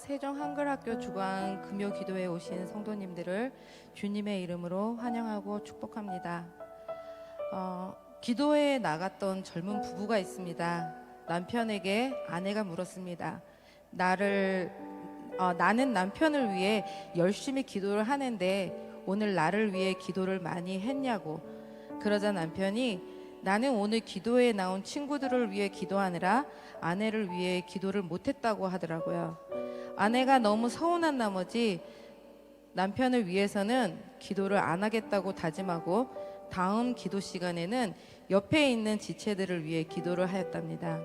세종 한글학교 주관 금요 기도에 오신 성도님들을 주님의 이름으로 환영하고 축복합니다. 기도에 나갔던 젊은 부부가 있습니다. 남편에게 아내가 물었습니다. 나는 남편을 위해 열심히 기도를 하는데 오늘 나를 위해 기도를 많이 했냐고. 그러자 남편이 나는 오늘 기도에 나온 친구들을 위해 기도하느라 아내를 위해 기도를 못했다고 하더라고요. 아내가 너무 서운한 나머지 남편을 위해서는 기도를 안 하겠다고 다짐하고 다음 기도 시간에는 옆에 있는 지체들을 위해 기도를 하였답니다.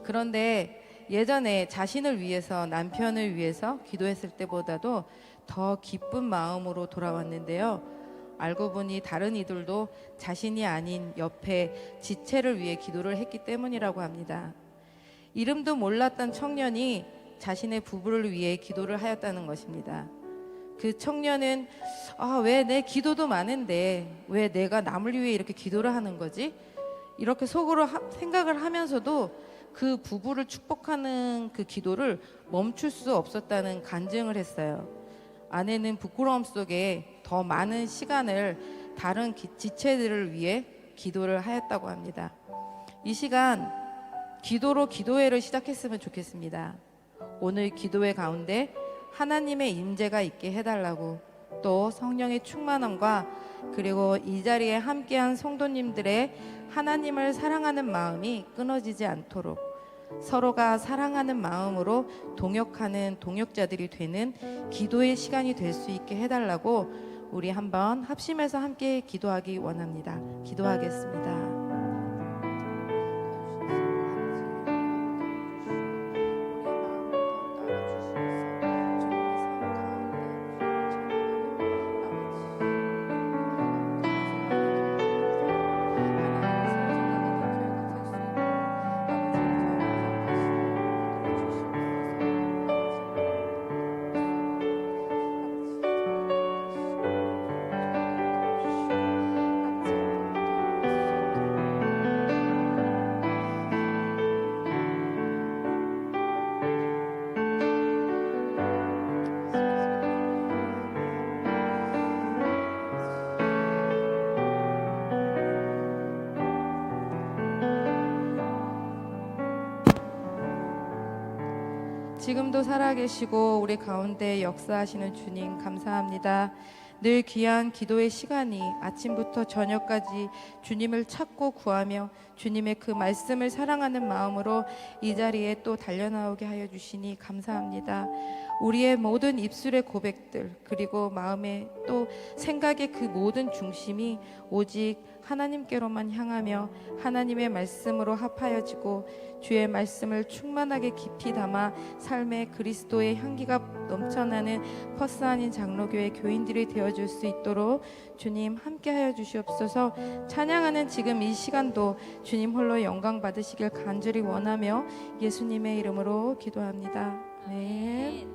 그런데 예전에 자신을 위해서, 남편을 위해서 기도했을 때보다도 더 기쁜 마음으로 돌아왔는데요. 알고 보니 다른 이들도 자신이 아닌 옆에 지체를 위해 기도를 했기 때문이라고 합니다. 이름도 몰랐던 청년이 자신의 부부를 위해 기도를 하였다는 것입니다. 그 청년은 왜 내 기도도 많은데 왜 내가 남을 위해 이렇게 기도를 하는 거지? 이렇게 속으로 생각을 하면서도 그 부부를 축복하는 그 기도를 멈출 수 없었다는 간증을 했어요. 아내는 부끄러움 속에 더 많은 시간을 다른 지체들을 위해 기도를 하였다고 합니다. 이 시간 기도로 기도회를 시작했으면 좋겠습니다. 오늘 기도회 가운데 하나님의 임재가 있게 해달라고, 또 성령의 충만함과 그리고 이 자리에 함께한 성도님들의 하나님을 사랑하는 마음이 끊어지지 않도록 서로가 사랑하는 마음으로 동역하는 동역자들이 되는 기도의 시간이 될 수 있게 해달라고 우리 한번 합심해서 함께 기도하기 원합니다. 기도하겠습니다. 지금도 살아계시고 우리 가운데 역사하시는 주님 감사합니다. 늘 귀한 기도의 시간이 아침부터 저녁까지 주님을 찾고 구하며 주님의 그 말씀을 사랑하는 마음으로 이 자리에 또 달려나오게 하여 주시니 감사합니다. 우리의 모든 입술의 고백들, 그리고 마음의 또 생각의 그 모든 중심이 오직 하나님께로만 향하며 하나님의 말씀으로 합하여지고 주의 말씀을 충만하게 깊이 담아 삶의 그리스도의 향기가 넘쳐나는 퍼스아닌 장로교회 교인들이 되어줄 수 있도록 주님 함께하여 주시옵소서. 찬양하는 지금 이 시간도 주님 홀로 영광 받으시길 간절히 원하며 예수님의 이름으로 기도합니다. 아멘.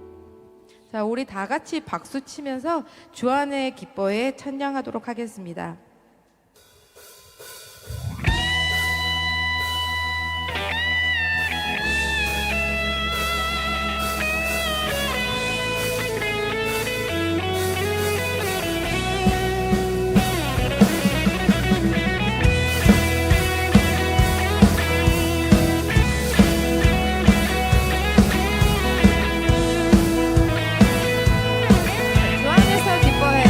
자, 우리 다 같이 박수 치면서 주안의 기뻐에 찬양하도록 하겠습니다. 주안에서 기뻐해.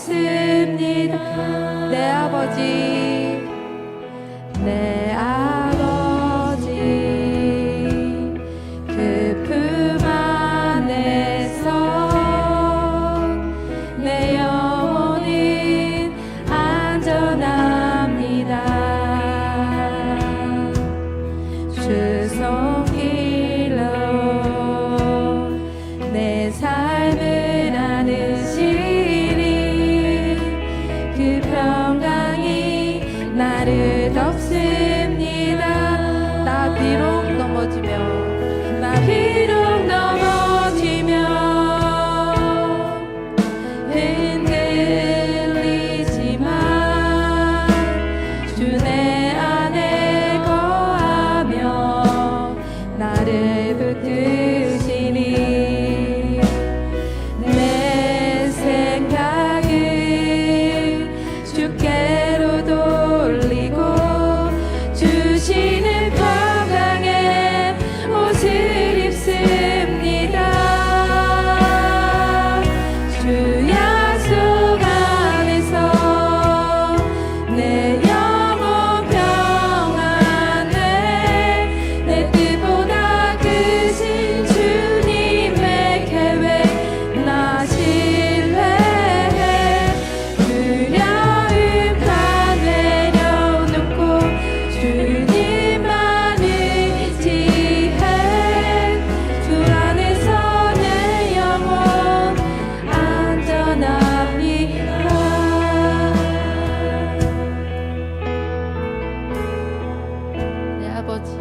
덮습니다. 내 아버지, 내 아버지, 그 품 안에서 내 영혼은 안전합니다. 주 손길로 내 삶을 안으시니 그 평강이 나를 덮습니다. 나 비록 넘어지며 흔들리지만 주 내 안에 거하며 나를 붙드시니 내 생각을 주께로 돌리고 주시는 평강의 옷을 입습니다. 주 약속 안에서 내 영혼 평안해. 내 뜻보다 크신 주님의 계획 나 신뢰해. 두려움 다 내려놓고 주님만 의지해. 주 안에서 내 영혼 안전합니다. 내 아버지,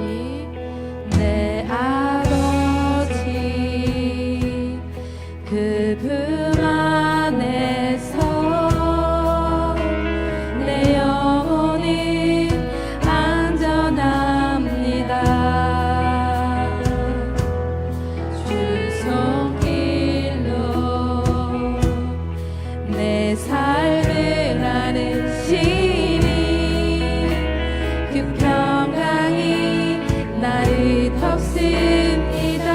내 아버지, 그 품 안에서 내 영혼은 안전합니다. 주 손길로 내 삶을 안으시니 그 평강이 나를 덮습니다.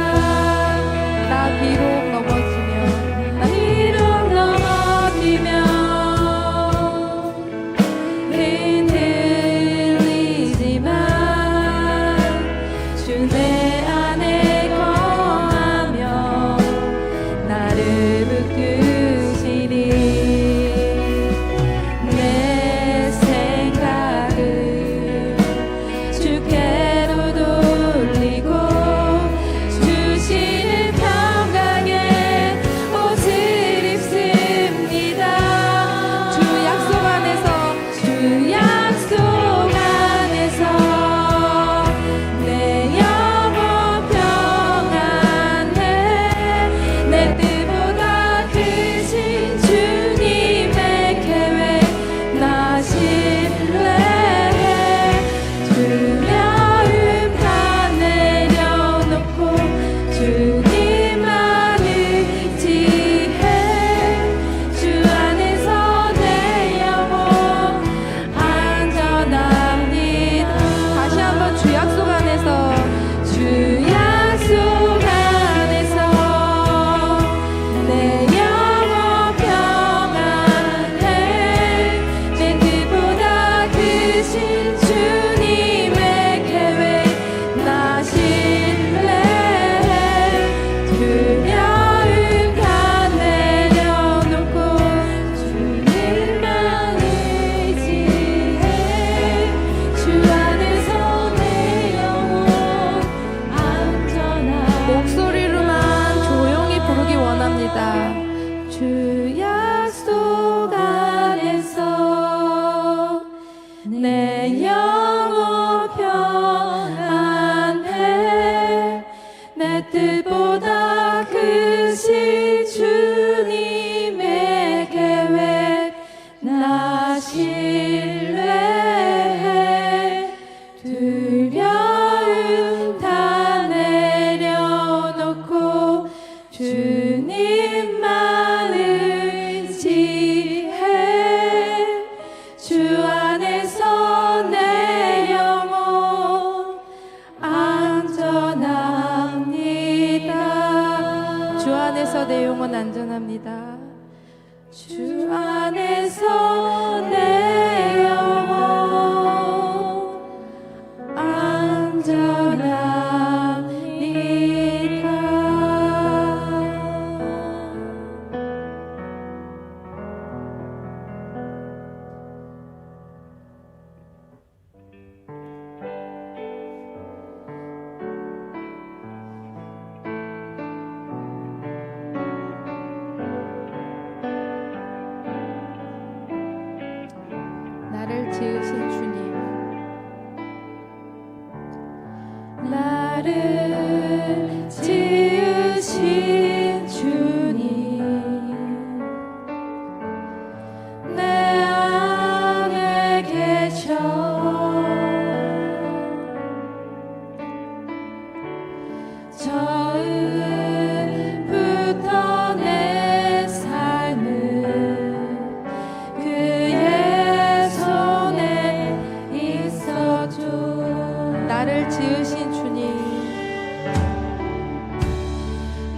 나 비록 넘어지며 흔들리지만 주 내 안에 거하며 나를 붙드시니 내 생각을 주께로 돌리고 주시는 평강의 옷을 입습니다. 주 약속 안에서 내 영혼 평안해. 내 뜻보다 크신 주님의 계획 나 신뢰해. 두려움 다 내려놓고 주님만 의지해. 주 안에서 내 영혼 안전합니다. 다시 한번 주 약속 안에서 내 영혼 평안해. 내 뜻보다 크신 주님의 계획 나 신뢰해. 두려움 다 내려놓고 주님만 의지해. 주 안에서 내 영혼 안전하다. 목소리로만 조용히 부르기 원합니다. 주 약속 안에서 내 영혼 평안해. 내 뜻보다 크신 주님의 계획 나 신뢰해. 두려움 다 내려놓고 주님만 의지해. 주 안에서 내 영혼 안전합니다. 주 안에서 내 영혼 안전합니다. 주 안에서 내 영혼 안전하니라. 나를 지으신 주님, 나를 지으신 주님, 내 안에 계셔. 처음부터 내 삶을 그의 손에 있어줘. 나를 지으신 주님,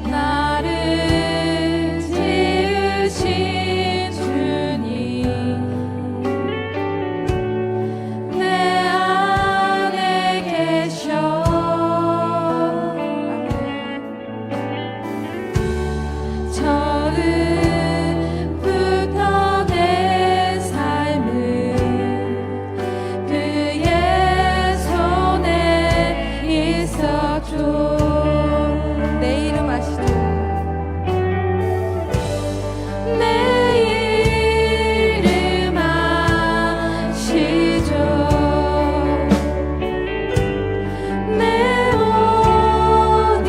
나를 지으신 주님, 내 안에 계셔. 처음부터 내 삶을 그의 손에 있어줘. 내 이름 아시죠? 내 이름 아시죠. 내 모든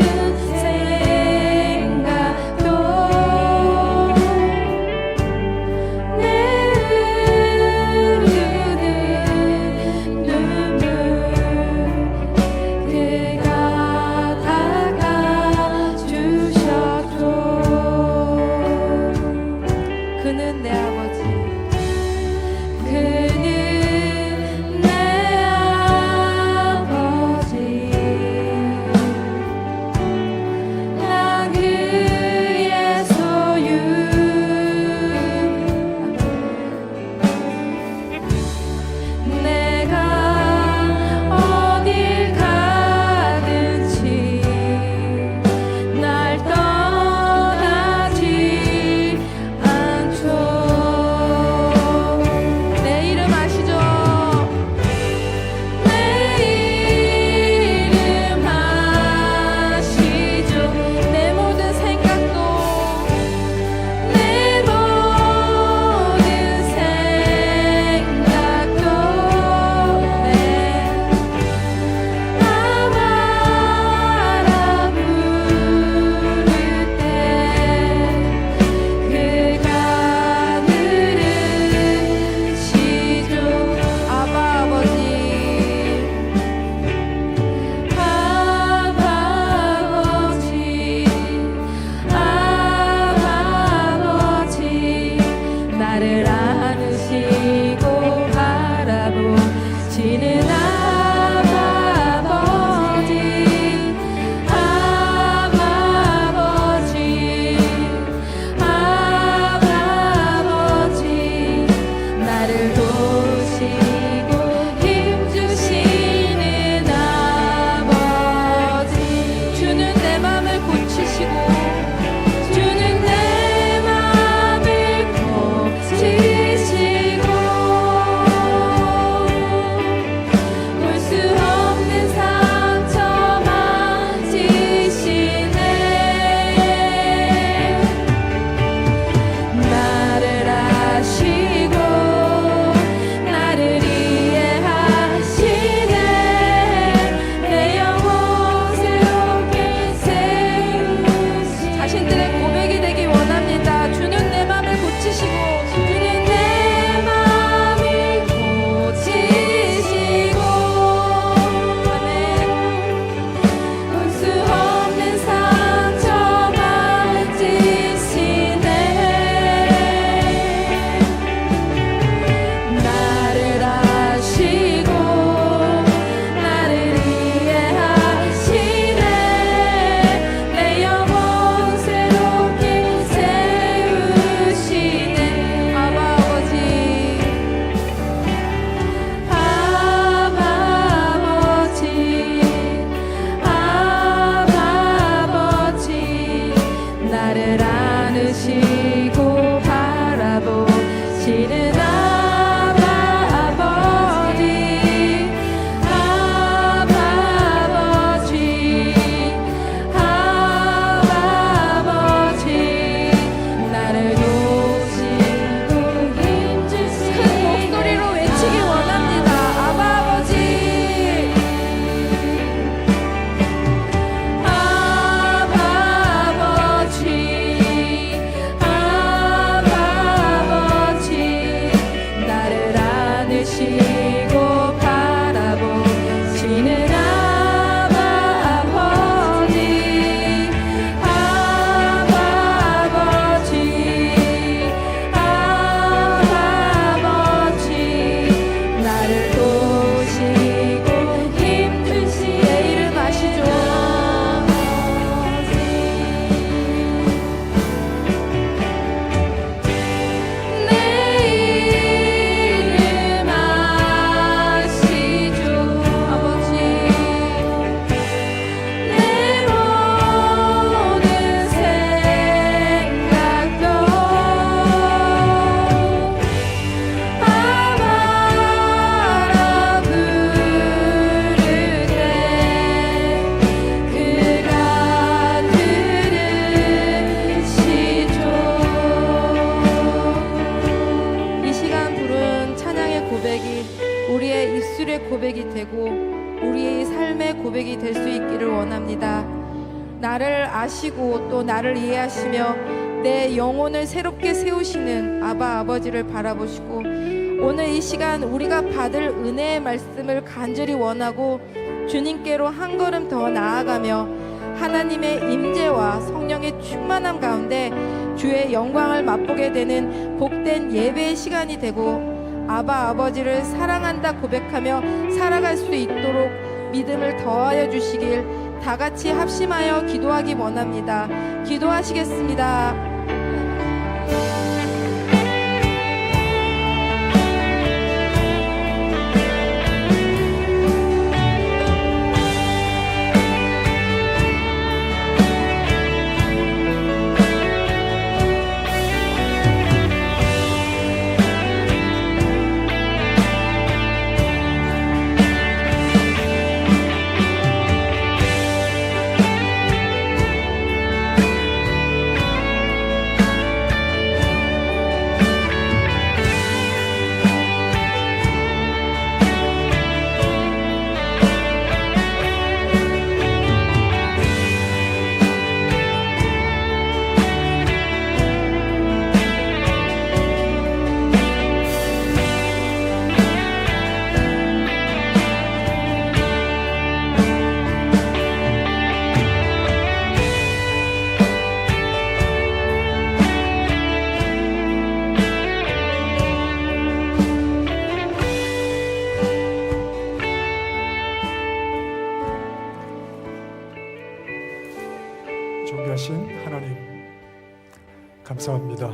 생각도 내 흐르는 눈물 그가 닦아주셨죠. 그는 내 아버지, 그는 내 아버지, 나 그의 소유. 내가 어딜 가든지 날 떠나지 않죠. 내 이름 아시죠? 내 이름 아시죠. 내 모든 생각도 내 모든 생각도 아바라 부를 때 그가 들으시죠. 아바 아버지, 아버지, 나를 안으시고 바라보시는 아버지, 아버지, 아버지, 나를 도우시고 힘주시는 아버지. 주는 내 맘을 고치시고 주는 내 맘을 고치시고 볼 수 없는 상처 만지시네. 나를 아시고 나를 이해하시네. 내 영혼 새롭게 세우시네. 나를 아시고 또 나를 이해하시며 내 영혼을 새롭게 세우시는 아바 아버지를 바라보시고 오늘 이 시간 우리가 받을 은혜의 말씀을 간절히 원하고 주님께로 한 걸음 더 나아가며 하나님의 임재와 성령의 충만함 가운데 주의 영광을 맛보게 되는 복된 예배의 시간이 되고 아바 아버지를 사랑한다 고백하며 살아갈 수 있도록 믿음을 더하여 주시길 다 같이 합심하여 기도하기 원합니다. 기도하시겠습니다. 존귀하신 하나님, 감사합니다.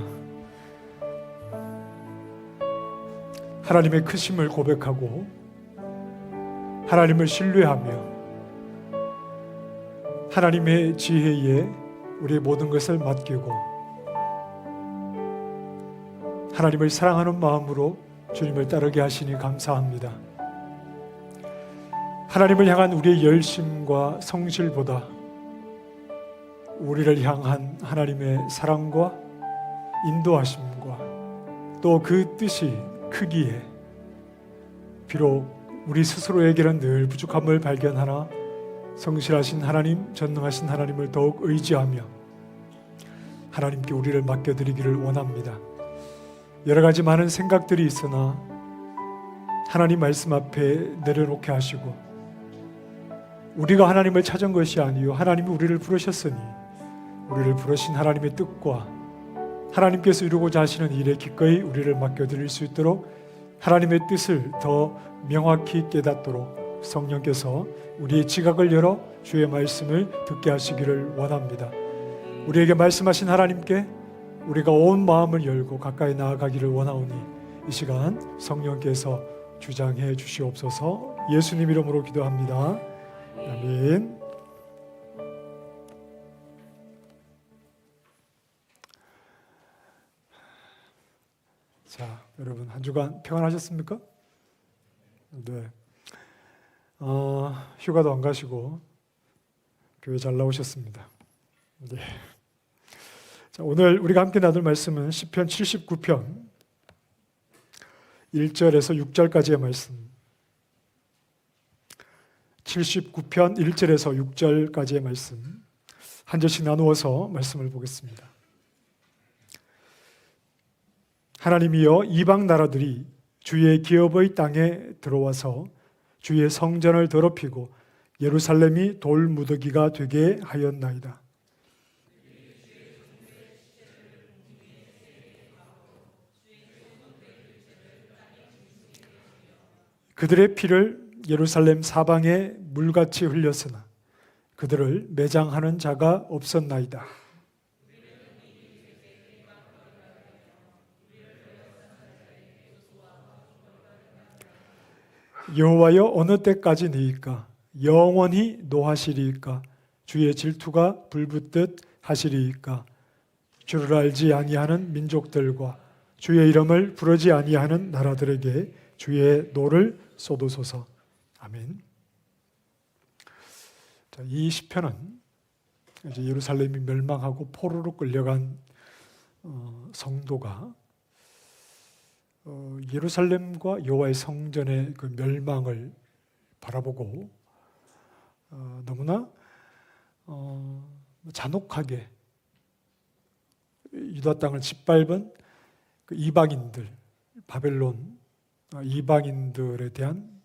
하나님의 크심을 고백하고 하나님을 신뢰하며 하나님의 지혜에 우리의 모든 것을 맡기고 하나님을 사랑하는 마음으로 주님을 따르게 하시니 감사합니다. 하나님을 향한 우리의 열심과 성실보다 우리를 향한 하나님의 사랑과 인도하심과 또 그 뜻이 크기에 비록 우리 스스로에게는 늘 부족함을 발견하나 성실하신 하나님, 전능하신 하나님을 더욱 의지하며 하나님께 우리를 맡겨드리기를 원합니다. 여러 가지 많은 생각들이 있으나 하나님 말씀 앞에 내려놓게 하시고 우리가 하나님을 찾은 것이 아니요 하나님이 우리를 부르셨으니 우리를 부르신 하나님의 뜻과 하나님께서 이루고자 하시는 일에 기꺼이 우리를 맡겨드릴 수 있도록 하나님의 뜻을 더 명확히 깨닫도록 성령께서 우리의 지각을 열어 주의 말씀을 듣게 하시기를 원합니다. 우리에게 말씀하신 하나님께 우리가 온 마음을 열고 가까이 나아가기를 원하오니 이 시간 성령께서 주장해 주시옵소서. 예수님 이름으로 기도합니다. 아멘. 자, 여러분 한 주간 평안하셨습니까? 네. 휴가도 안 가시고 교회 잘 나오셨습니다. 네. 자, 오늘 우리가 함께 나눌 말씀은 시편 79편 1절에서 6절까지의 말씀. 79편 1절에서 6절까지의 말씀. 한 절씩 나누어서 말씀을 보겠습니다. 하나님이여, 이방 나라들이 주의 기업의 땅에 들어와서 주의 성전을 더럽히고 예루살렘이 돌무더기가 되게 하였나이다. 그들의 피를 예루살렘 사방에 물같이 흘렸으나 그들을 매장하는 자가 없었나이다. 여호와여, 어느 때까지니이까? 영원히 노하시리이까? 주의 질투가 불붙듯 하시리이까? 주를 알지 아니하는 민족들과 주의 이름을 부르지 아니하는 나라들에게 주의 노를 쏟으소서. 아멘. 자, 이 시편은 이제 예루살렘이 멸망하고 포로로 끌려간 성도가 예루살렘과 여호와의 성전의 그 멸망을 바라보고 너무나 잔혹하게 유다 땅을 짓밟은 그 이방인들, 바벨론 이방인들에 대한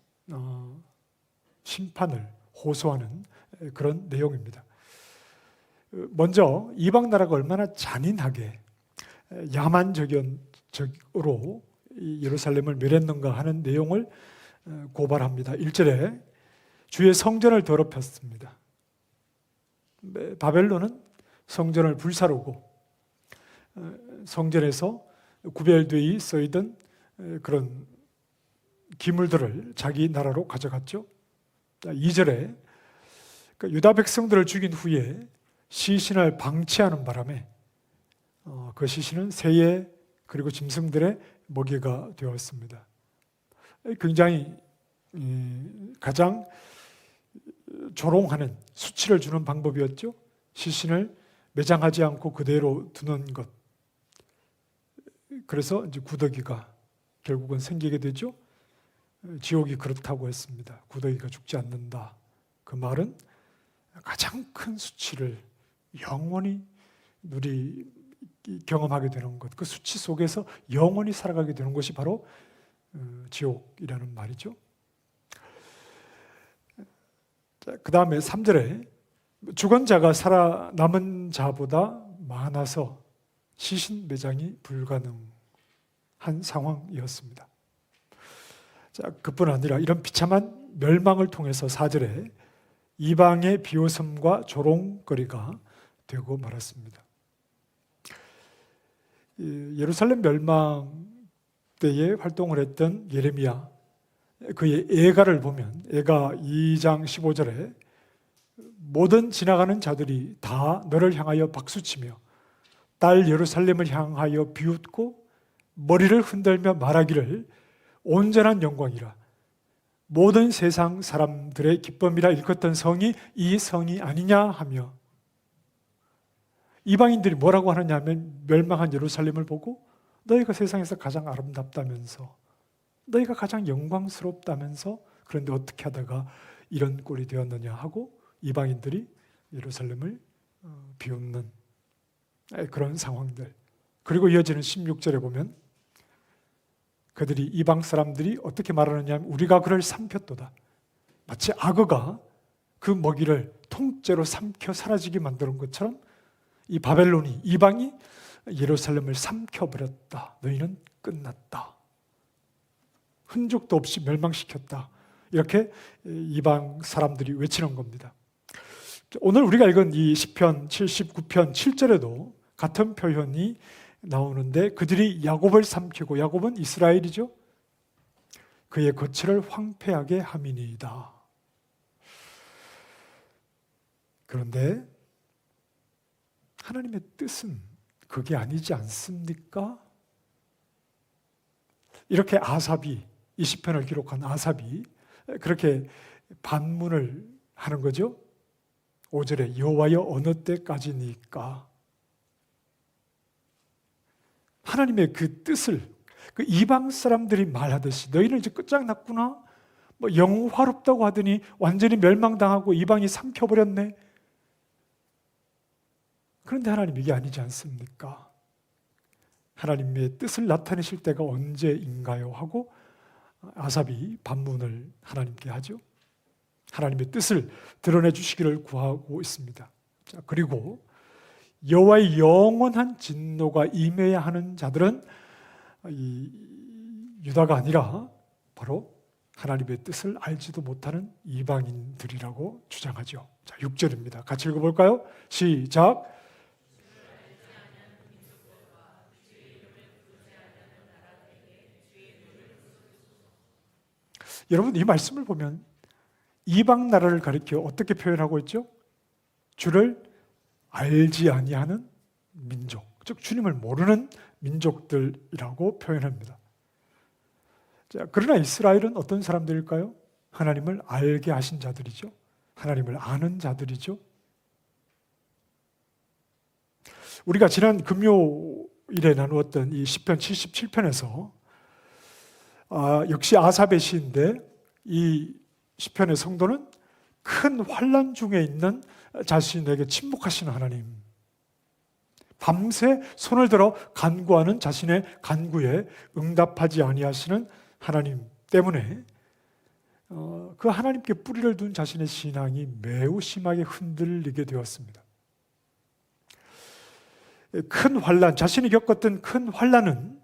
심판을 호소하는 그런 내용입니다. 먼저 이방 나라가 얼마나 잔인하게 야만적으로 예루살렘을 멸했는가 하는 내용을 고발합니다. 1절에 주의 성전을 더럽혔습니다. 바벨론은 성전을 불사르고 성전에서 구별되어 쓰이던 그런 기물들을 자기 나라로 가져갔죠. 2절에 유다 백성들을 죽인 후에 시신을 방치하는 바람에 그 시신은 새의 그리고 짐승들의 먹이가 되었습니다. 굉장히 가장 조롱하는 수치를 주는 방법이었죠. 시신을 매장하지 않고 그대로 두는 것. 그래서 이제 구더기가 결국은 생기게 되죠. 지옥이 그렇다고 했습니다. 구더기가 죽지 않는다. 그 말은 가장 큰 수치를 영원히 경험하게 되는 것, 그 수치 속에서 영원히 살아가게 되는 것이 바로 지옥이라는 말이죠. 그 다음에 3절에 죽은 자가 살아남은 자보다 많아서 시신 매장이 불가능한 상황이었습니다. 자, 그뿐 아니라 이런 비참한 멸망을 통해서 4절에 이방의 비웃음과 조롱거리가 되고 말았습니다. 예루살렘 멸망 때에 활동을 했던 예레미야, 그의 애가를 보면 애가 2장 15절에 모든 지나가는 자들이 다 너를 향하여 박수치며 딸 예루살렘을 향하여 비웃고 머리를 흔들며 말하기를 온전한 영광이라 모든 세상 사람들의 기쁨이라 일컫던 성이 이 성이 아니냐 하며, 이방인들이 뭐라고 하느냐 하면 멸망한 예루살렘을 보고 너희가 세상에서 가장 아름답다면서, 너희가 가장 영광스럽다면서, 그런데 어떻게 하다가 이런 꼴이 되었느냐 하고 이방인들이 예루살렘을 비웃는 그런 상황들. 그리고 이어지는 16절에 보면 그들이, 이방 사람들이 어떻게 말하느냐 하면 우리가 그를 삼켰도다. 마치 악어가 그 먹이를 통째로 삼켜 사라지게 만드는 것처럼 이 바벨론이, 이방이 예루살렘을 삼켜버렸다. 너희는 끝났다. 흔적도 없이 멸망시켰다. 이렇게 이방 사람들이 외치는 겁니다. 오늘 우리가 읽은 이 시편 79편 7절에도 같은 표현이 나오는데, 그들이 야곱을 삼키고, 야곱은 이스라엘이죠. 그의 거처를 황폐하게 함이니이다. 그런데 하나님의 뜻은 그게 아니지 않습니까? 이렇게 아삽이, 이 시편을 기록한 아삽이 그렇게 반문을 하는 거죠. 5절에 여호와여 어느 때까지니까. 하나님의 그 뜻을 그 이방 사람들이 말하듯이 너희는 이제 끝장났구나, 뭐 영화롭다고 하더니 완전히 멸망당하고 이방이 삼켜버렸네. 그런데 하나님 이게 아니지 않습니까? 하나님의 뜻을 나타내실 때가 언제인가요? 하고 아삽이 반문을 하나님께 하죠. 하나님의 뜻을 드러내 주시기를 구하고 있습니다. 자, 그리고 여호와의 영원한 진노가 임해야 하는 자들은 이 유다가 아니라 바로 하나님의 뜻을 알지도 못하는 이방인들이라고 주장하죠. 자, 6절입니다. 같이 읽어볼까요? 시작. 여러분, 이 말씀을 보면 이방 나라를 가리켜 어떻게 표현하고 있죠? 주를 알지 아니하는 민족, 즉 주님을 모르는 민족들이라고 표현합니다. 자, 그러나 이스라엘은 어떤 사람들일까요? 하나님을 알게 하신 자들이죠. 하나님을 아는 자들이죠. 우리가 지난 금요일에 나누었던 이 시편 77편에서 역시 아삽의 시인데, 이 시편의 성도는 큰 환난 중에 있는 자신에게 침묵하시는 하나님, 밤새 손을 들어 간구하는 자신의 간구에 응답하지 아니하시는 하나님 때문에 그 하나님께 뿌리를 둔 자신의 신앙이 매우 심하게 흔들리게 되었습니다. 큰 환난, 자신이 겪었던 큰 환난은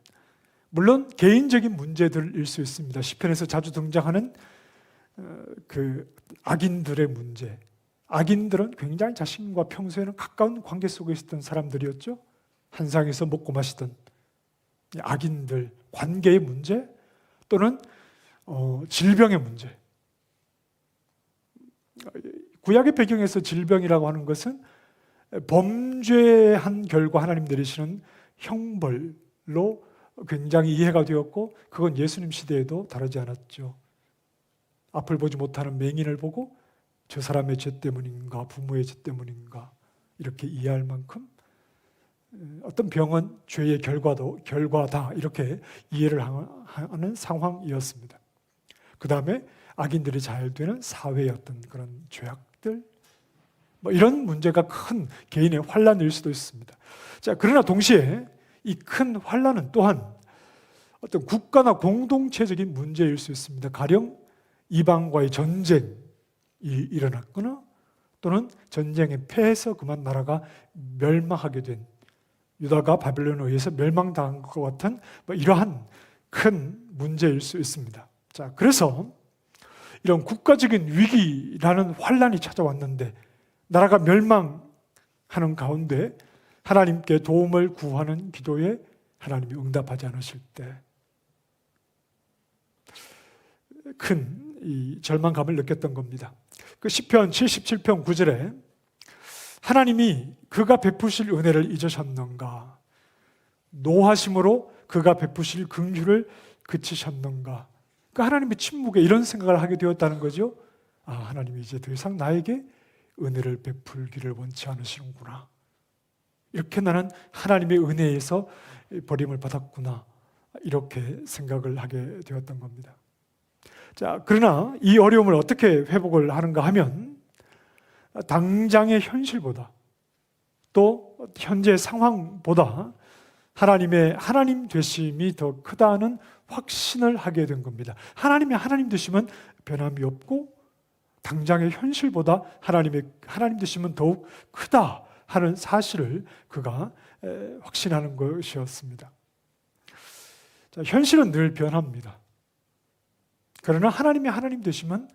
물론 개인적인 문제들일 수 있습니다. 시편에서 자주 등장하는 그 악인들의 문제. 악인들은 굉장히 자신과 평소에는 가까운 관계 속에 있었던 사람들이었죠. 한 상에서 먹고 마시던 악인들, 관계의 문제 또는 질병의 문제. 구약의 배경에서 질병이라고 하는 것은 범죄한 결과 하나님 내리시는 형벌로 굉장히 이해가 되었고, 그건 예수님 시대에도 다르지 않았죠. 앞을 보지 못하는 맹인을 보고 저 사람의 죄 때문인가 부모의 죄 때문인가 이렇게 이해할 만큼 어떤 병은 죄의 결과다 이렇게 이해를 하는 상황이었습니다. 그 다음에 악인들이 잘 되는 사회의 어떤 그런 죄악들, 이런 문제가 큰 개인의 환난일 수도 있습니다. 자, 그러나 동시에 이 큰 환난은 또한 어떤 국가나 공동체적인 문제일 수 있습니다. 가령 이방과의 전쟁이 일어났거나 또는 전쟁에 패해서 그만 나라가 멸망하게 된, 유다가 바벨론에 의해서 멸망당한 것 같은 이러한 큰 문제일 수 있습니다. 자, 그래서 이런 국가적인 위기라는 환난이 찾아왔는데 나라가 멸망하는 가운데 하나님께 도움을 구하는 기도에 하나님이 응답하지 않으실 때 큰 이 절망감을 느꼈던 겁니다. 그 시편 77편 9절에 하나님이 그가 베푸실 은혜를 잊으셨는가, 노하심으로 그가 베푸실 긍휼을 그치셨는가. 그 하나님의 침묵에 이런 생각을 하게 되었다는 거죠. 아, 하나님이 이제 더 이상 나에게 은혜를 베풀기를 원치 않으시는구나. 이렇게 나는 하나님의 은혜에서 버림을 받았구나. 이렇게 생각을 하게 되었던 겁니다. 자, 그러나 이 어려움을 어떻게 회복을 하는가 하면 당장의 현실보다 또 현재 상황보다 하나님의 하나님 되심이 더 크다는 확신을 하게 된 겁니다. 하나님이 하나님 되심은 변함이 없고 당장의 현실보다 하나님 되심은 더욱 크다 하는 사실을 그가 확신하는 것이었습니다. 자, 현실은 늘 변합니다. 그러나 하나님이 하나님 되심은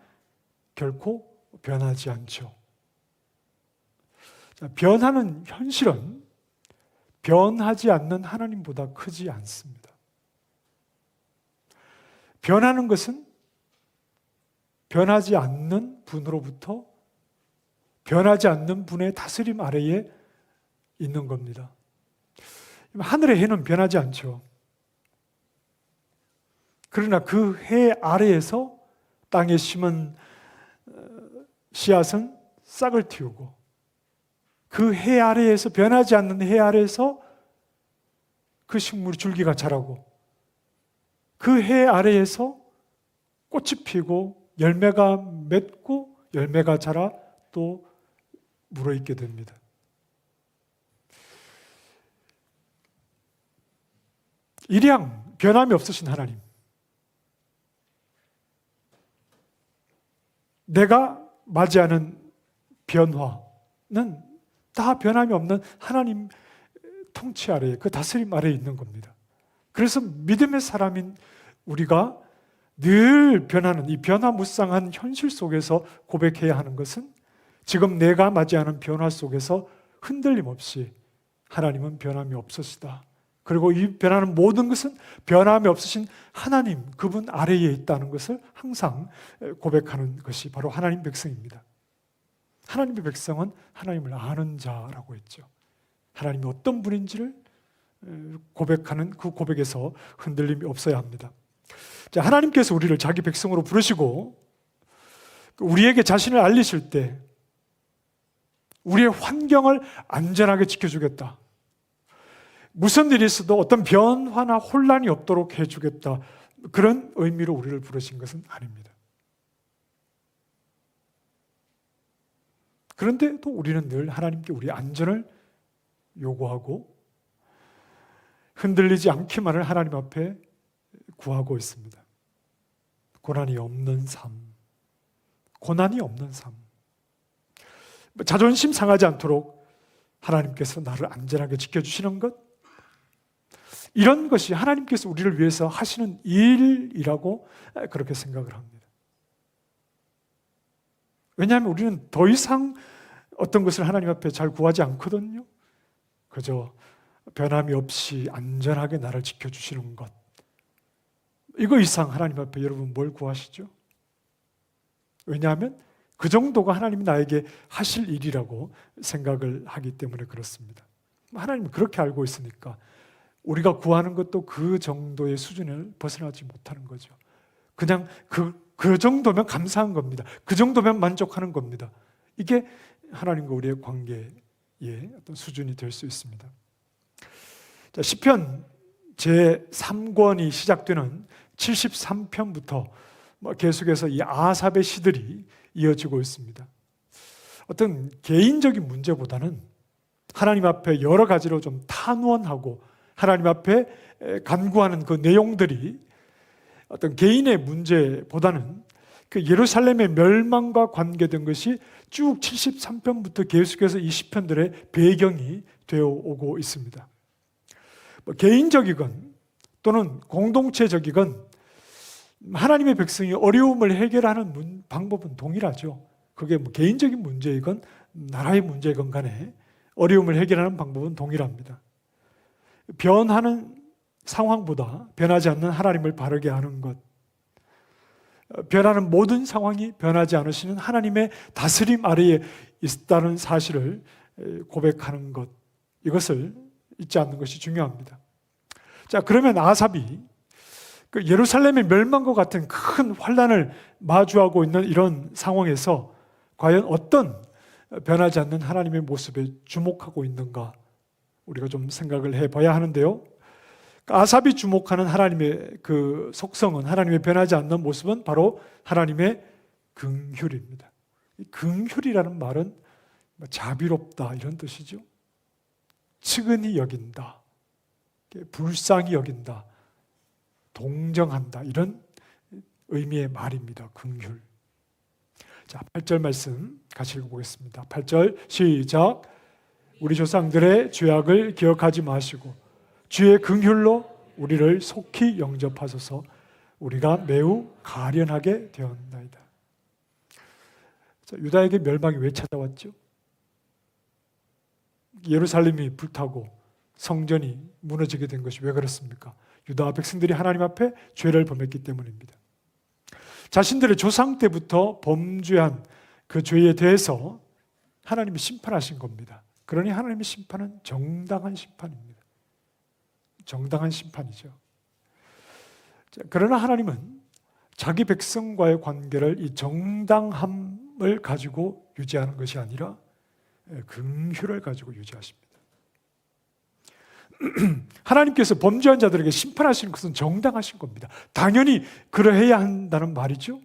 결코 변하지 않죠. 자, 변하는 현실은 변하지 않는 하나님보다 크지 않습니다. 변하는 것은 변하지 않는 분으로부터 변하지 않는 분의 다스림 아래에 있는 겁니다. 하늘의 해는 변하지 않죠. 그러나 그 해 아래에서 땅에 심은 씨앗은 싹을 틔우고 그 해 아래에서 변하지 않는 해 아래에서 그 식물 줄기가 자라고 그 해 아래에서 꽃이 피고 열매가 맺고 열매가 자라 또 물어있게 됩니다. 일양 변함이 없으신 하나님, 내가 맞이하는 변화는 다 변함이 없는 하나님 통치 아래에, 그 다스림 아래에 있는 겁니다. 그래서 믿음의 사람인 우리가 늘 변하는 이 변화무쌍한 현실 속에서 고백해야 하는 것은 지금 내가 맞이하는 변화 속에서 흔들림 없이 하나님은 변함이 없으시다. 그리고 이 변하는 모든 것은 변함이 없으신 하나님, 그분 아래에 있다는 것을 항상 고백하는 것이 바로 하나님 백성입니다. 하나님의 백성은 하나님을 아는 자라고 했죠. 하나님이 어떤 분인지를 고백하는 그 고백에서 흔들림이 없어야 합니다. 자, 하나님께서 우리를 자기 백성으로 부르시고 우리에게 자신을 알리실 때 우리의 환경을 안전하게 지켜주겠다. 무슨 일이 있어도 어떤 변화나 혼란이 없도록 해주겠다. 그런 의미로 우리를 부르신 것은 아닙니다. 그런데 또 우리는 늘 하나님께 우리의 안전을 요구하고 흔들리지 않기만을 하나님 앞에 구하고 있습니다. 고난이 없는 삶, 고난이 없는 삶, 자존심 상하지 않도록 하나님께서 나를 안전하게 지켜주시는 것, 이런 것이 하나님께서 우리를 위해서 하시는 일이라고 그렇게 생각을 합니다. 왜냐하면 우리는 더 이상 어떤 것을 하나님 앞에 잘 구하지 않거든요. 그저 변함이 없이 안전하게 나를 지켜주시는 것, 이거 이상 하나님 앞에 여러분 뭘 구하시죠? 왜냐하면 그 정도가 하나님이 나에게 하실 일이라고 생각을 하기 때문에 그렇습니다. 하나님은 그렇게 알고 있으니까 우리가 구하는 것도 그 정도의 수준을 벗어나지 못하는 거죠. 그냥 그 정도면 감사한 겁니다. 그 정도면 만족하는 겁니다. 이게 하나님과 우리의 관계의 어떤 수준이 될 수 있습니다. 자, 시편 제3권이 시작되는 73편부터 계속해서 이 아삽의 시들이 이어지고 있습니다. 어떤 개인적인 문제보다는 하나님 앞에 여러 가지로 좀 탄원하고 하나님 앞에 간구하는 그 내용들이 어떤 개인의 문제보다는 그 예루살렘의 멸망과 관계된 것이 쭉 73편부터 계속해서 이 시편들의 배경이 되어 오고 있습니다. 개인적이건 또는 공동체적이건 하나님의 백성이 어려움을 해결하는 방법은 동일하죠. 그게 개인적인 문제이건 나라의 문제이건 간에 어려움을 해결하는 방법은 동일합니다. 변하는 상황보다 변하지 않는 하나님을 바르게 아는 것, 변하는 모든 상황이 변하지 않으시는 하나님의 다스림 아래에 있다는 사실을 고백하는 것, 이것을 잊지 않는 것이 중요합니다. 자, 그러면 아삽이 그 예루살렘의 멸망과 같은 큰 환난을 마주하고 있는 이런 상황에서 과연 어떤 변하지 않는 하나님의 모습에 주목하고 있는가, 우리가 좀 생각을 해봐야 하는데요. 아삽이 주목하는 하나님의 그 속성은, 하나님의 변하지 않는 모습은 바로 하나님의 긍휼입니다. 긍휼이라는 말은 자비롭다 이런 뜻이죠. 측은히 여긴다, 불쌍히 여긴다, 동정한다, 이런 의미의 말입니다. 긍휼. 자, 8절 말씀 같이 읽어보겠습니다. 8절 시작. 우리 조상들의 죄악을 기억하지 마시고 주의 긍휼로 우리를 속히 영접하소서. 우리가 매우 가련하게 되었나이다. 자, 유다에게 멸망이 왜 찾아왔죠? 예루살렘이 불타고 성전이 무너지게 된 것이 왜 그렇습니까? 유다 백성들이 하나님 앞에 죄를 범했기 때문입니다. 자신들의 조상 때부터 범죄한 그 죄에 대해서 하나님이 심판하신 겁니다. 그러니 하나님의 심판은 정당한 심판입니다. 정당한 심판이죠. 자, 그러나 하나님은 자기 백성과의 관계를 이 정당함을 가지고 유지하는 것이 아니라 긍휼을 가지고 유지하십니다. 하나님께서 범죄한 자들에게 심판하시는 것은 정당하신 겁니다. 당연히 그러해야 한다는 말이죠.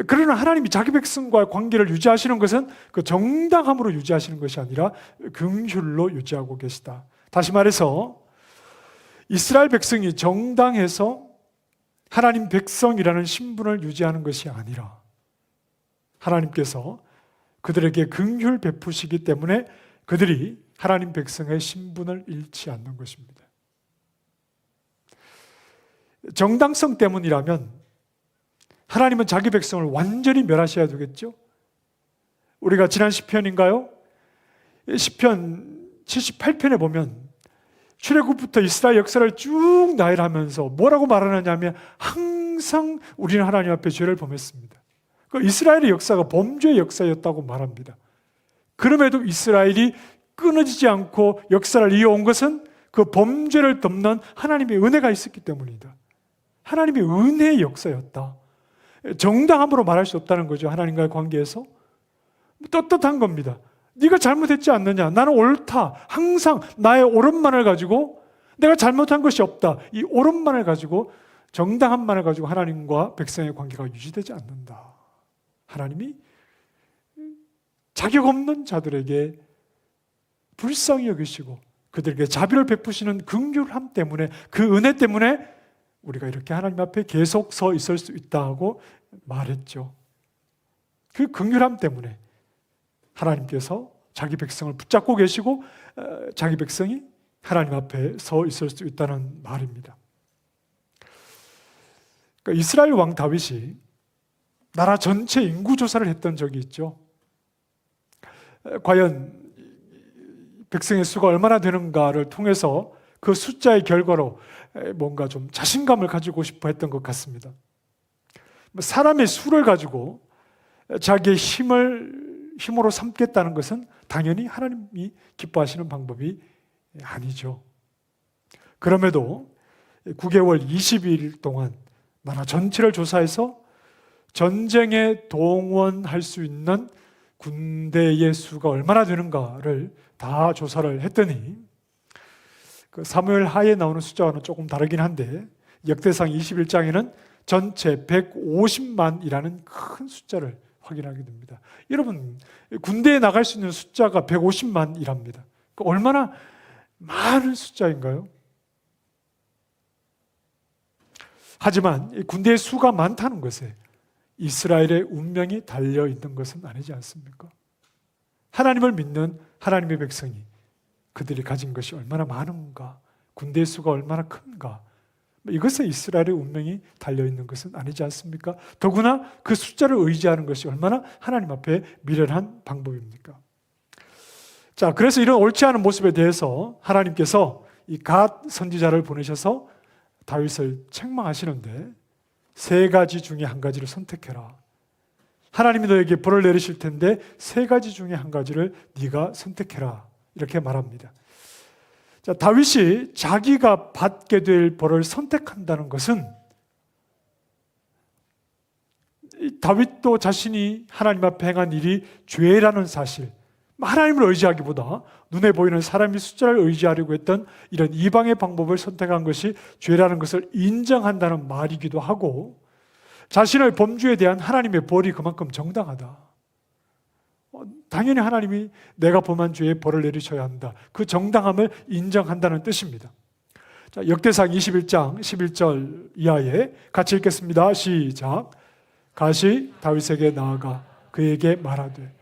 그러나 하나님이 자기 백성과의 관계를 유지하시는 것은 그 정당함으로 유지하시는 것이 아니라 긍휼로 유지하고 계시다. 다시 말해서 이스라엘 백성이 정당해서 하나님 백성이라는 신분을 유지하는 것이 아니라 하나님께서 그들에게 긍휼 베푸시기 때문에 그들이 하나님 백성의 신분을 잃지 않는 것입니다. 정당성 때문이라면 하나님은 자기 백성을 완전히 멸하셔야 되겠죠? 우리가 지난 시편인가요? 시편 78편에 보면 출애굽부터 이스라엘 역사를 쭉 나열하면서 뭐라고 말하느냐 하면 항상 우리는 하나님 앞에 죄를 범했습니다. 그 이스라엘의 역사가 범죄의 역사였다고 말합니다. 그럼에도 이스라엘이 끊어지지 않고 역사를 이어온 것은 그 범죄를 덮는 하나님의 은혜가 있었기 때문이다. 하나님의 은혜의 역사였다. 정당함으로 말할 수 없다는 거죠. 하나님과의 관계에서 떳떳한 겁니다. 네가 잘못했지 않느냐, 나는 옳다, 항상 나의 옳은만을 가지고 내가 잘못한 것이 없다, 이 옳은만을 가지고 정당함만을 가지고 하나님과 백성의 관계가 유지되지 않는다. 하나님이 자격 없는 자들에게 불쌍히 여기시고 그들에게 자비를 베푸시는 긍휼함 때문에, 그 은혜 때문에 우리가 이렇게 하나님 앞에 계속 서 있을 수 있다고 말했죠. 그 긍휼함 때문에 하나님께서 자기 백성을 붙잡고 계시고 자기 백성이 하나님 앞에 서 있을 수 있다는 말입니다. 그러니까 이스라엘 왕 다윗이 나라 전체 인구 조사를 했던 적이 있죠. 과연 백성의 수가 얼마나 되는가를 통해서 그 숫자의 결과로 뭔가 좀 자신감을 가지고 싶어 했던 것 같습니다. 사람의 수를 가지고 자기의 힘으로 삼겠다는 것은 당연히 하나님이 기뻐하시는 방법이 아니죠. 그럼에도 9개월 20일 동안 나라 전체를 조사해서 전쟁에 동원할 수 있는 군대의 수가 얼마나 되는가를 다 조사를 했더니 그 사무엘 하에 나오는 숫자와는 조금 다르긴 한데 역대상 21장에는 전체 150만이라는 큰 숫자를 확인하게 됩니다. 여러분, 군대에 나갈 수 있는 숫자가 150만이랍니다. 얼마나 많은 숫자인가요? 하지만 군대의 수가 많다는 것에 이스라엘의 운명이 달려 있는 것은 아니지 않습니까? 하나님을 믿는 하나님의 백성이 그들이 가진 것이 얼마나 많은가, 군대의 수가 얼마나 큰가, 이것에 이스라엘의 운명이 달려있는 것은 아니지 않습니까? 더구나 그 숫자를 의지하는 것이 얼마나 하나님 앞에 미련한 방법입니까? 자, 그래서 이런 옳지 않은 모습에 대해서 하나님께서 이 갓 선지자를 보내셔서 다윗을 책망하시는데 세 가지 중에 한 가지를 선택해라. 하나님이 너에게 벌을 내리실 텐데 세 가지 중에 한 가지를 네가 선택해라. 이렇게 말합니다. 자, 다윗이 자기가 받게 될 벌을 선택한다는 것은 다윗도 자신이 하나님 앞에 행한 일이 죄라는 사실, 하나님을 의지하기보다 눈에 보이는 사람의 숫자를 의지하려고 했던 이런 이방의 방법을 선택한 것이 죄라는 것을 인정한다는 말이기도 하고, 자신의 범죄에 대한 하나님의 벌이 그만큼 정당하다. 당연히 하나님이 내가 범한 죄에 벌을 내리셔야 한다. 그 정당함을 인정한다는 뜻입니다. 자, 역대상 21장 11절 이하에 같이 읽겠습니다. 시작. 갓이 다윗에게 나아가 그에게 말하되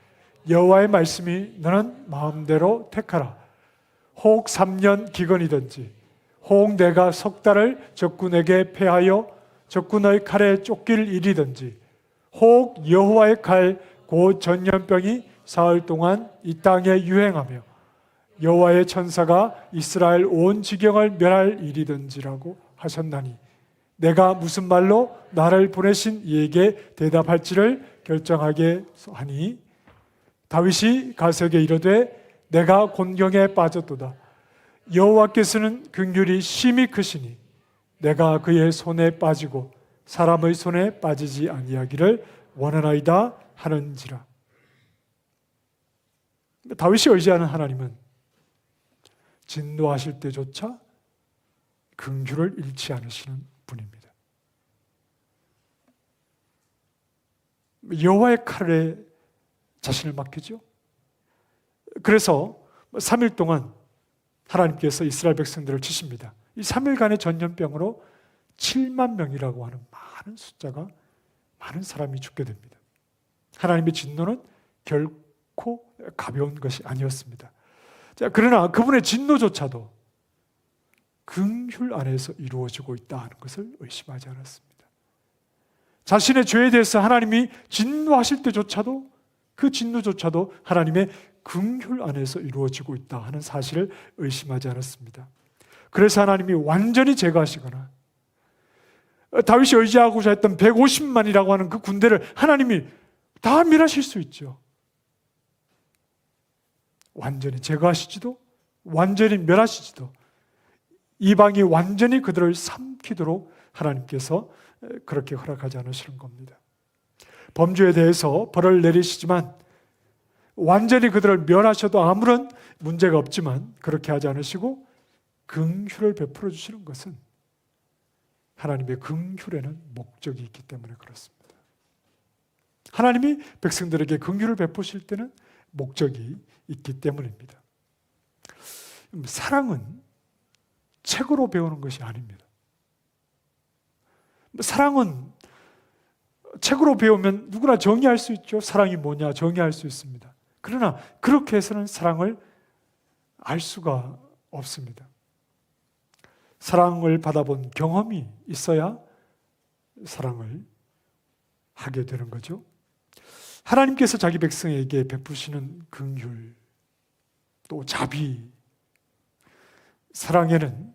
여호와의 말씀이 너는 마음대로 택하라. 혹 3년 기근이든지 혹 내가 석 달을 적군에게 패하여 적군의 칼에 쫓길 일이든지 혹 여호와의 칼 곧 전염병이 사흘 동안 이 땅에 유행하며 여호와의 천사가 이스라엘 온 지경을 멸할 일이든지라고 하셨나니 내가 무슨 말로 나를 보내신 이에게 대답할지를 결정하게 하니 다윗이 갓에게 이르되 내가 곤경에 빠졌도다. 여호와께서는 긍휼이 심히 크시니 내가 그의 손에 빠지고 사람의 손에 빠지지 아니하기를 원하나이다 하는지라. 다윗이 의지하는 하나님은 진노하실 때조차 긍휼을 잃지 않으시는 분입니다. 여호와의 칼에 자신을 맡기죠. 그래서 3일 동안 하나님께서 이스라엘 백성들을 치십니다. 이 3일간의 전염병으로 7만 명이라고 하는 많은 숫자가, 많은 사람이 죽게 됩니다. 하나님의 진노는 결코 가벼운 것이 아니었습니다. 자, 그러나 그분의 진노조차도 긍휼 안에서 이루어지고 있다 하는 것을 의심하지 않았습니다. 자신의 죄에 대해서 하나님이 진노하실 때조차도 그 진노조차도 하나님의 긍휼 안에서 이루어지고 있다 하는 사실을 의심하지 않았습니다. 그래서 하나님이 완전히 제거하시거나 다윗이 의지하고자 했던 150만이라고 하는 그 군대를 하나님이 다 멸하실 수 있죠. 완전히 제거하시지도 완전히 멸하시지도 이방이 완전히 그들을 삼키도록 하나님께서 그렇게 허락하지 않으시는 겁니다. 범죄에 대해서 벌을 내리시지만 완전히 그들을 멸하셔도 아무런 문제가 없지만 그렇게 하지 않으시고 긍휼을 베풀어 주시는 것은 하나님의 긍휼에는 목적이 있기 때문에 그렇습니다. 하나님이 백성들에게 긍휼을 베푸실 때는 목적이 있기 때문입니다. 사랑은 책으로 배우는 것이 아닙니다. 사랑은 책으로 배우면 누구나 정의할 수 있죠. 사랑이 뭐냐 정의할 수 있습니다. 그러나 그렇게 해서는 사랑을 알 수가 없습니다. 사랑을 받아본 경험이 있어야 사랑을 하게 되는 거죠. 하나님께서 자기 백성에게 베푸시는 긍휼, 또 자비, 사랑에는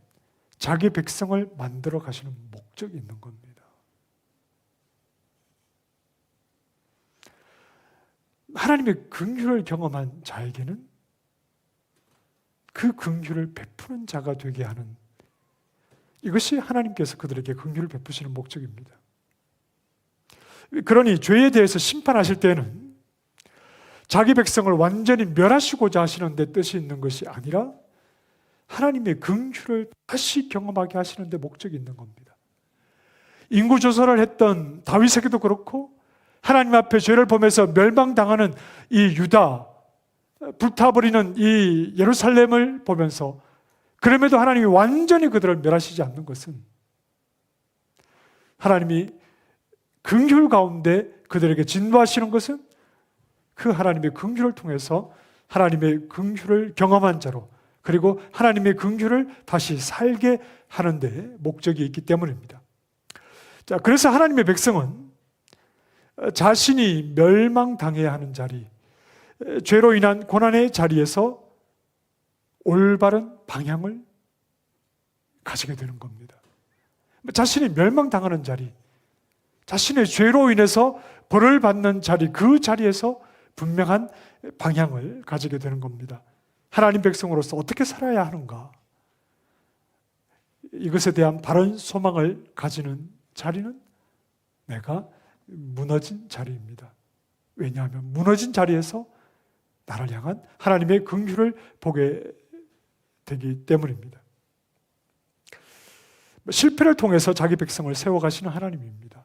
자기 백성을 만들어 가시는 목적이 있는 겁니다. 하나님의 긍휼을 경험한 자에게는 그 긍휼을 베푸는 자가 되게 하는, 이것이 하나님께서 그들에게 긍휼을 베푸시는 목적입니다. 그러니 죄에 대해서 심판하실 때는 자기 백성을 완전히 멸하시고자 하시는 데 뜻이 있는 것이 아니라 하나님의 긍휼을 다시 경험하게 하시는 데 목적이 있는 겁니다. 인구조사를 했던 다윗에게도 그렇고 하나님 앞에 죄를 범해서 멸망당하는 이 유다, 불타버리는 이 예루살렘을 보면서 그럼에도 하나님이 완전히 그들을 멸하시지 않는 것은 하나님이 긍휼 가운데 그들에게 진노하시는 것은 그 하나님의 긍휼을 통해서 하나님의 긍휼을 경험한 자로, 그리고 하나님의 긍휼을 다시 살게 하는 데 목적이 있기 때문입니다. 자, 그래서 하나님의 백성은 자신이 멸망당해야 하는 자리, 죄로 인한 고난의 자리에서 올바른 방향을 가지게 되는 겁니다. 자신이 멸망당하는 자리, 자신의 죄로 인해서 벌을 받는 자리, 그 자리에서 분명한 방향을 가지게 되는 겁니다. 하나님 백성으로서 어떻게 살아야 하는가, 이것에 대한 바른 소망을 가지는 자리는 내가 무너진 자리입니다. 왜냐하면 무너진 자리에서 나를 향한 하나님의 긍휼을 보게 되기 때문입니다. 실패를 통해서 자기 백성을 세워가시는 하나님입니다.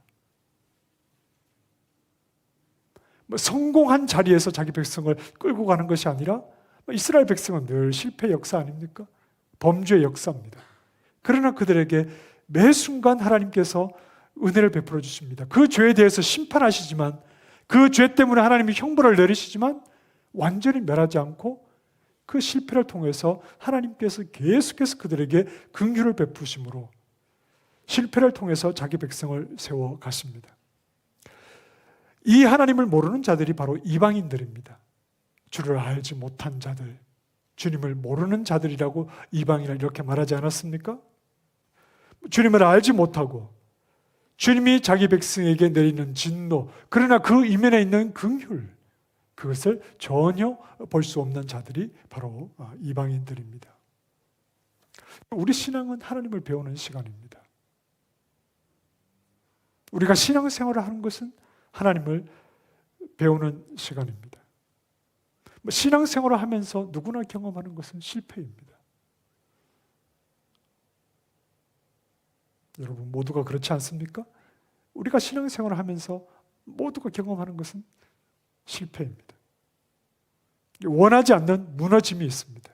성공한 자리에서 자기 백성을 끌고 가는 것이 아니라, 이스라엘 백성은 늘 실패 역사 아닙니까? 범죄의 역사입니다. 그러나 그들에게 매 순간 하나님께서 은혜를 베풀어 주십니다. 그 죄에 대해서 심판하시지만, 그 죄 때문에 하나님이 형벌을 내리시지만 완전히 멸하지 않고 그 실패를 통해서 하나님께서 계속해서 그들에게 긍휼을 베푸심으로 실패를 통해서 자기 백성을 세워 가십니다. 이 하나님을 모르는 자들이 바로 이방인들입니다. 주를 알지 못한 자들, 주님을 모르는 자들이라고 이방인을 이렇게 말하지 않았습니까? 주님을 알지 못하고 주님이 자기 백성에게 내리는 진노, 그러나 그 이면에 있는 긍휼, 그것을 전혀 볼 수 없는 자들이 바로 이방인들입니다. 우리 신앙은 하나님을 배우는 시간입니다. 우리가 신앙생활을 하는 것은 하나님을 배우는 시간입니다. 신앙생활을 하면서 누구나 경험하는 것은 실패입니다. 여러분 모두가 그렇지 않습니까? 우리가 신앙생활을 하면서 모두가 경험하는 것은 실패입니다. 원하지 않는 무너짐이 있습니다.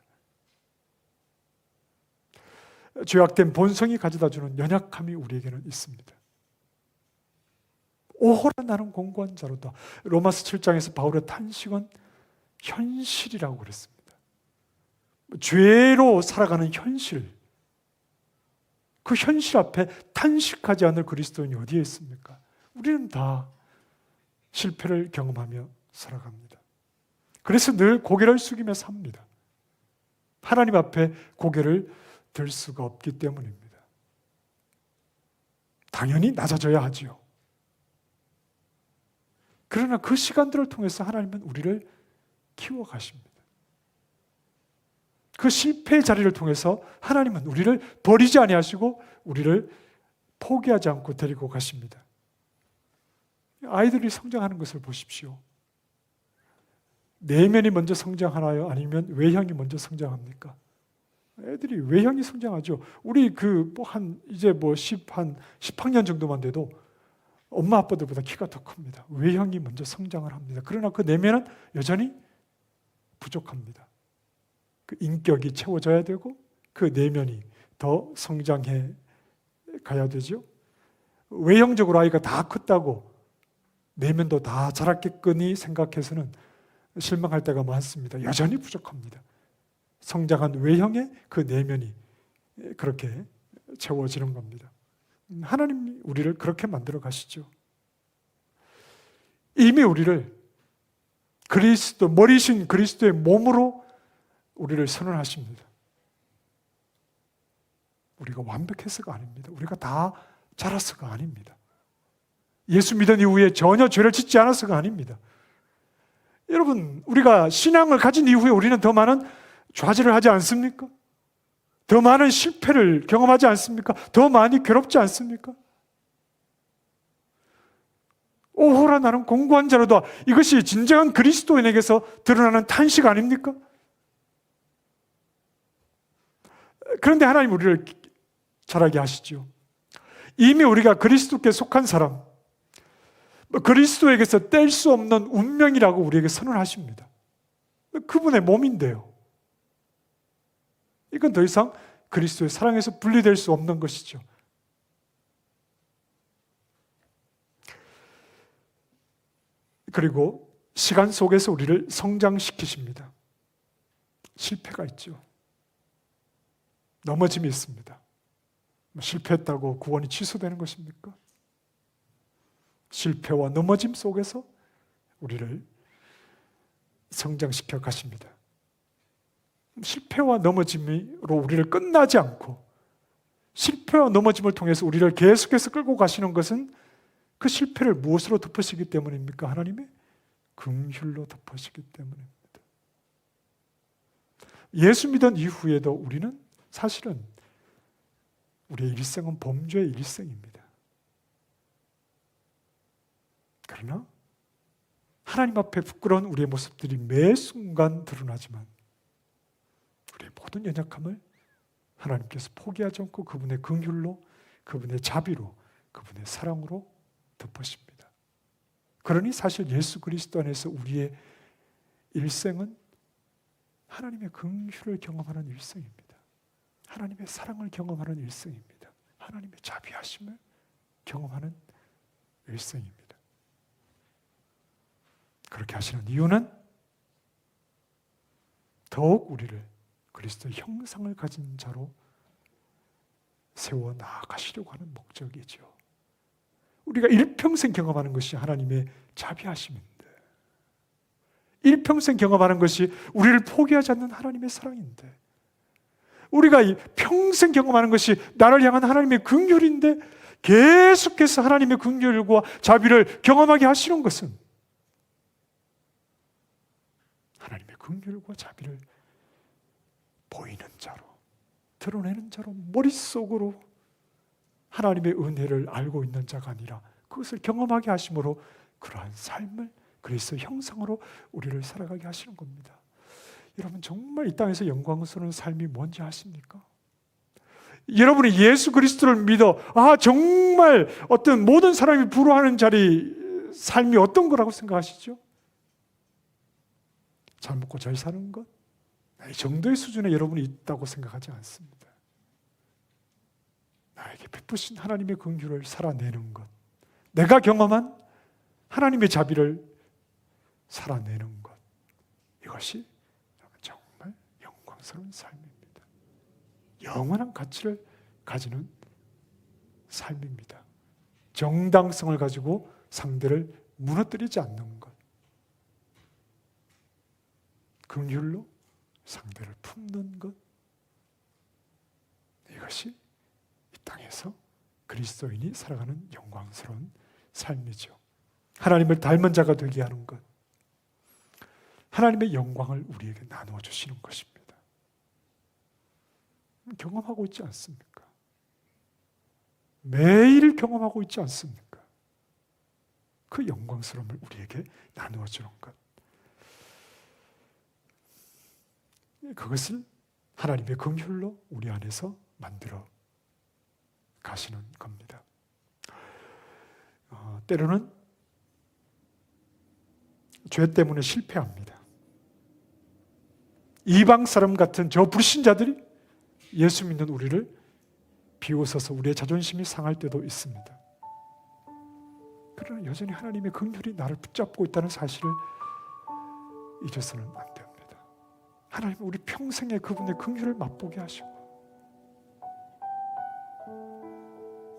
죄악된 본성이 가져다주는 연약함이 우리에게는 있습니다. 오호라 나는 공고한 자로다. 로마서 7장에서 바울의 탄식은 현실이라고 그랬습니다. 죄로 살아가는 현실, 그 현실 앞에 탄식하지 않을 그리스도인이 어디에 있습니까? 우리는 다 실패를 경험하며 살아갑니다. 그래서 늘 고개를 숙이며 삽니다. 하나님 앞에 고개를 들 수가 없기 때문입니다. 당연히 낮아져야 하지요. 그러나 그 시간들을 통해서 하나님은 우리를 키워가십니다. 그 실패의 자리를 통해서 하나님은 우리를 버리지 아니하시고 우리를 포기하지 않고 데리고 가십니다. 아이들이 성장하는 것을 보십시오. 내면이 먼저 성장하나요? 아니면 외형이 먼저 성장합니까? 애들이 외형이 성장하죠. 우리 이제 10학년 정도만 돼도 엄마 아빠들보다 키가 더 큽니다. 외형이 먼저 성장을 합니다. 그러나 그 내면은 여전히 부족합니다. 그 인격이 채워져야 되고 그 내면이 더 성장해 가야 되죠. 외형적으로 아이가 다 컸다고 내면도 다 자랐겠거니 생각해서는 실망할 때가 많습니다. 여전히 부족합니다. 성장한 외형의 그 내면이 그렇게 채워지는 겁니다. 하나님이 우리를 그렇게 만들어 가시죠. 이미 우리를 그리스도, 머리신 그리스도의 몸으로 우리를 선언하십니다. 우리가 완벽해서가 아닙니다. 우리가 다 자라서가 아닙니다. 예수 믿은 이후에 전혀 죄를 짓지 않아서가 아닙니다. 여러분, 우리가 신앙을 가진 이후에 우리는 더 많은 좌절을 하지 않습니까? 더 많은 실패를 경험하지 않습니까? 더 많이 괴롭지 않습니까? 오호라 나는 공고한 자로다. 이것이 진정한 그리스도인에게서 드러나는 탄식 아닙니까? 그런데 하나님 우리를 자라게 하시죠. 이미 우리가 그리스도께 속한 사람, 그리스도에게서 뗄 수 없는 운명이라고 우리에게 선언하십니다. 그분의 몸인데요. 이건 더 이상 그리스도의 사랑에서 분리될 수 없는 것이죠. 그리고 시간 속에서 우리를 성장시키십니다. 실패가 있죠. 넘어짐이 있습니다. 실패했다고 구원이 취소되는 것입니까? 실패와 넘어짐 속에서 우리를 성장시켜 가십니다. 실패와 넘어짐으로 우리를 끝나지 않고 실패와 넘어짐을 통해서 우리를 계속해서 끌고 가시는 것은 그 실패를 무엇으로 덮으시기 때문입니까? 하나님의 긍휼로 덮으시기 때문입니다. 예수 믿은 이후에도 우리는 사실은 우리의 일생은 범죄의 일생입니다. 그러나 하나님 앞에 부끄러운 우리의 모습들이 매 순간 드러나지만 우리의 모든 연약함을 하나님께서 포기하지 않고 그분의 긍휼로, 그분의 자비로, 그분의 사랑으로 덮으십니다. 그러니 사실 예수 그리스도 안에서 우리의 일생은 하나님의 긍휼을 경험하는 일생입니다. 하나님의 사랑을 경험하는 일생입니다. 하나님의 자비하심을 경험하는 일생입니다. 그렇게 하시는 이유는 더욱 우리를 그리스도의 형상을 가진 자로 세워 나아가시려고 하는 목적이죠. 우리가 일평생 경험하는 것이 하나님의 자비하심인데, 일평생 경험하는 것이 우리를 포기하지 않는 하나님의 사랑인데, 우리가 평생 경험하는 것이 나를 향한 하나님의 긍휼인데 계속해서 하나님의 긍휼과 자비를 경험하게 하시는 것은 하나님의 긍휼과 자비를 보이는 자로, 드러내는 자로, 머릿속으로 하나님의 은혜를 알고 있는 자가 아니라 그것을 경험하게 하심으로 그러한 삶을 그리스도 형상으로 우리를 살아가게 하시는 겁니다. 여러분, 정말 이 땅에서 영광스러운 삶이 뭔지 아십니까? 여러분이 예수 그리스도를 믿어 정말 어떤 모든 사람이 부러워하는 삶이 어떤 거라고 생각하시죠? 잘 먹고 잘 사는 것? 이 정도의 수준에 여러분이 있다고 생각하지 않습니다. 나에게 베푸신 하나님의 긍휼을 살아내는 것, 내가 경험한 하나님의 자비를 살아내는 것, 이것이 정말 영광스러운 삶입니다. 영원한 가치를 가지는 삶입니다. 정당성을 가지고 상대를 무너뜨리지 않는 것, 긍휼로 상대를 품는 것, 이것이 이 땅에서 그리스도인이 살아가는 영광스러운 삶이죠. 하나님을 닮은 자가 되게 하는 것, 하나님의 영광을 우리에게 나누어 주시는 것입니다. 경험하고 있지 않습니까? 매일 경험하고 있지 않습니까? 그 영광스러움을 우리에게 나누어 주는 것, 그것을 하나님의 긍휼로 우리 안에서 만들어 가시는 겁니다. 때로는 죄 때문에 실패합니다. 이방 사람 같은 저 불신자들이 예수 믿는 우리를 비웃어서 우리의 자존심이 상할 때도 있습니다. 그러나 여전히 하나님의 긍휼이 나를 붙잡고 있다는 사실을 잊어서는 안 됩니다. 하나님은 우리 평생에 그분의 긍휼을 맛보게 하시고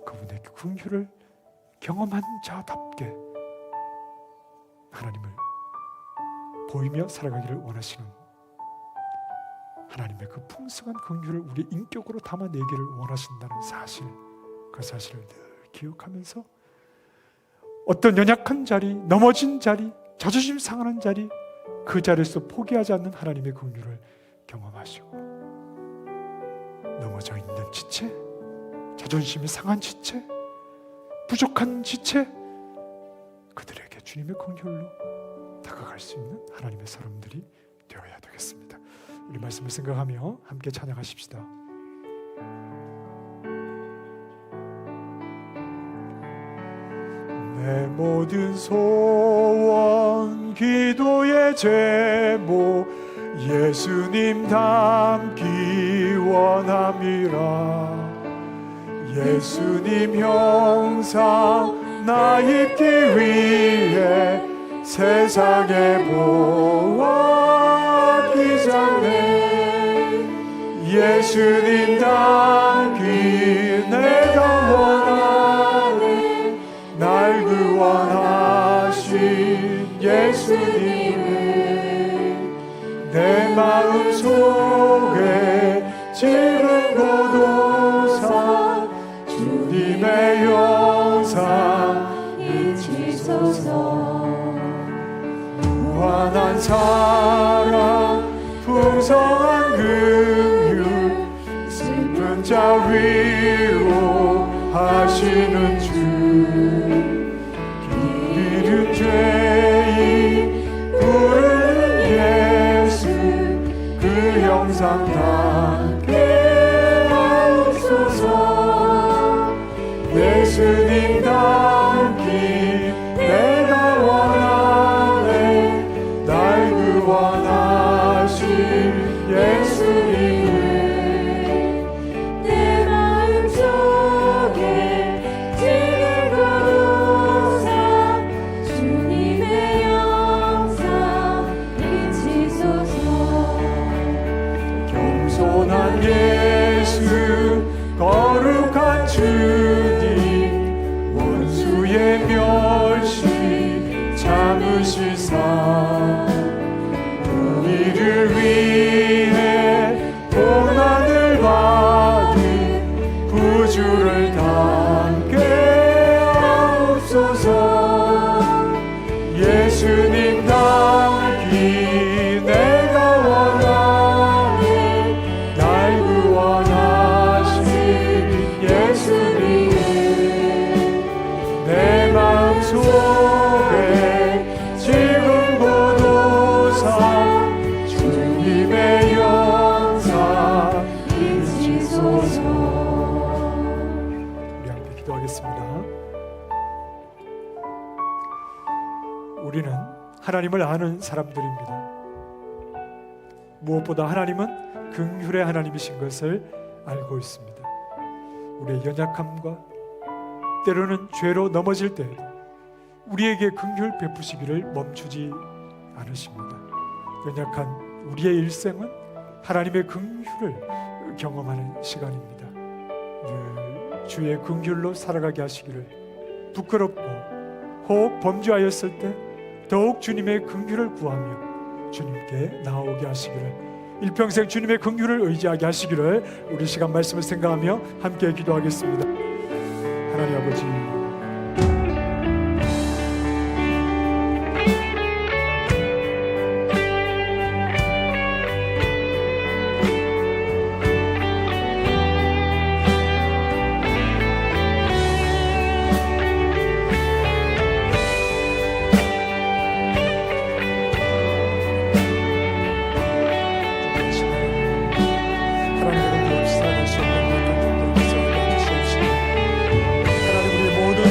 그분의 긍휼을 경험한 자답게 하나님을 보이며 살아가기를 원하시는 하나님의 그 풍성한 긍휼을 우리 인격으로 담아내기를 원하신다는 사실, 그 사실을 늘 기억하면서 어떤 연약한 자리, 넘어진 자리, 자존심 상하는 자리, 그 자리에서 포기하지 않는 하나님의 긍휼을 경험하시고 넘어져 있는 지체, 자존심이 상한 지체, 부족한 지체, 그들에게 주님의 긍휼로 다가갈 수 있는 하나님의 사람들이 되어야 되겠습니다. 우리 말씀을 생각하며 함께 찬양하십시다. 내 모든 소원 기도의 제목 예수님 닮기 원함이라. 예수님 형상 나 입기 위해 세상에 보았기 전에 예수님 닮기 내가 원하네. 날 구원하신 예수님을 내 마음속에 지은 고도사 주님의 영상 잊히소서. 무한한 사랑 풍성한 긍휼 슬픈 자 위로하시는 주. 길은 죄인 부르는 예수 그 영상 닮게 하옵소서. 예수님 닮기 내가 원하네. 날 구원하신 예수님을 내 마음속에 지은 고도사 주님의 영상 잊히소서. 겸손한 예수 거룩한 주님 원수의 멸시 참으시사 이를 위해 고난을 받은 구주를 닮게 하옵소서. 예수님 닮기 내가 원하네. 날 구원하신 예수님을 내 마음속에 지금 고도사 주님의 영상 잊히소서. 우리 함께 기도하겠습니다. 우리는 하나님을 아는 사람들입니다. 무엇보다 하나님은 긍휼의 하나님이신 것을 알고 있습니다. 우리의 연약함과 때로는 죄로 넘어질 때에도 우리에게 긍휼 베푸시기를 멈추지 않으십니다. 연약한 우리의 일생은 하나님의 긍휼을 경험하는 시간입니다. 늘 주의 긍휼로 살아가게 하시기를, 부끄럽고 혹 범죄하였을 때 더욱 주님의 긍휼을 구하며 주님께 나오게 하시기를, 일평생 주님의 긍휼을 의지하게 하시기를 우리 시간 말씀을 생각하며 함께 기도하겠습니다. 하나님 아버지, 하나님 우리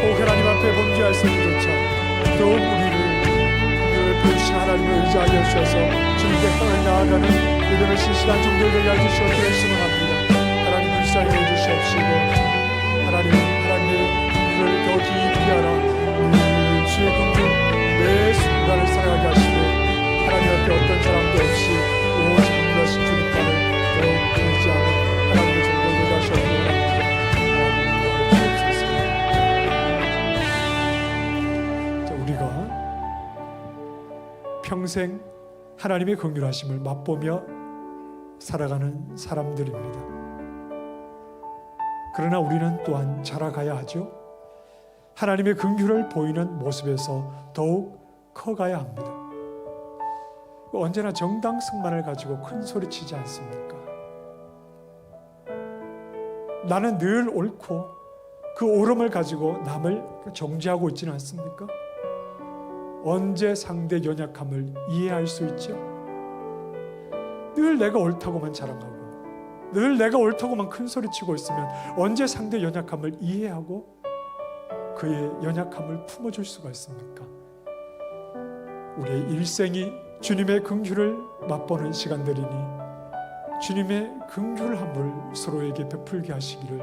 꼭 하나님 앞에 범죄할 때조차 더욱 우리를 보이신 하나님을 의지하게 하셔서 주님께 향해 나아가는 믿음의 신실한 종들 되게 해주시옵기를 소망합니다. 하나님 불쌍히 해주시옵시고 하나님의 우리를 더 깊이 알아 주의 긍휼 매 순간을 살아가게 하시고 하나님 앞에 어떤 사람도 없이 오직 인도하신 주님만을 더욱 의지하는 하나님의 종들 되게 하시옵기를 원합니다. 하나님 주옵소서. 우리가 평생 하나님의 긍휼하심을 맛보며 살아가는 사람들입니다. 그러나 우리는 또한 자라가야 하죠. 하나님의 긍휼을 보이는 모습에서 더욱 커가야 합니다. 언제나 정당성만을 가지고 큰 소리치지 않습니까? 나는 늘 옳고 그 옳음을 가지고 남을 정죄하고 있지는 않습니까? 언제 상대 연약함을 이해할 수 있죠? 늘 내가 옳다고만 자랑하고 늘 내가 옳다고만 큰 소리치고 있으면 언제 상대 연약함을 이해하고 그의 연약함을 품어줄 수가 있습니까? 우리의 일생이 주님의 긍휼을 맛보는 시간들이니 주님의 긍휼함을 서로에게 베풀게 하시기를,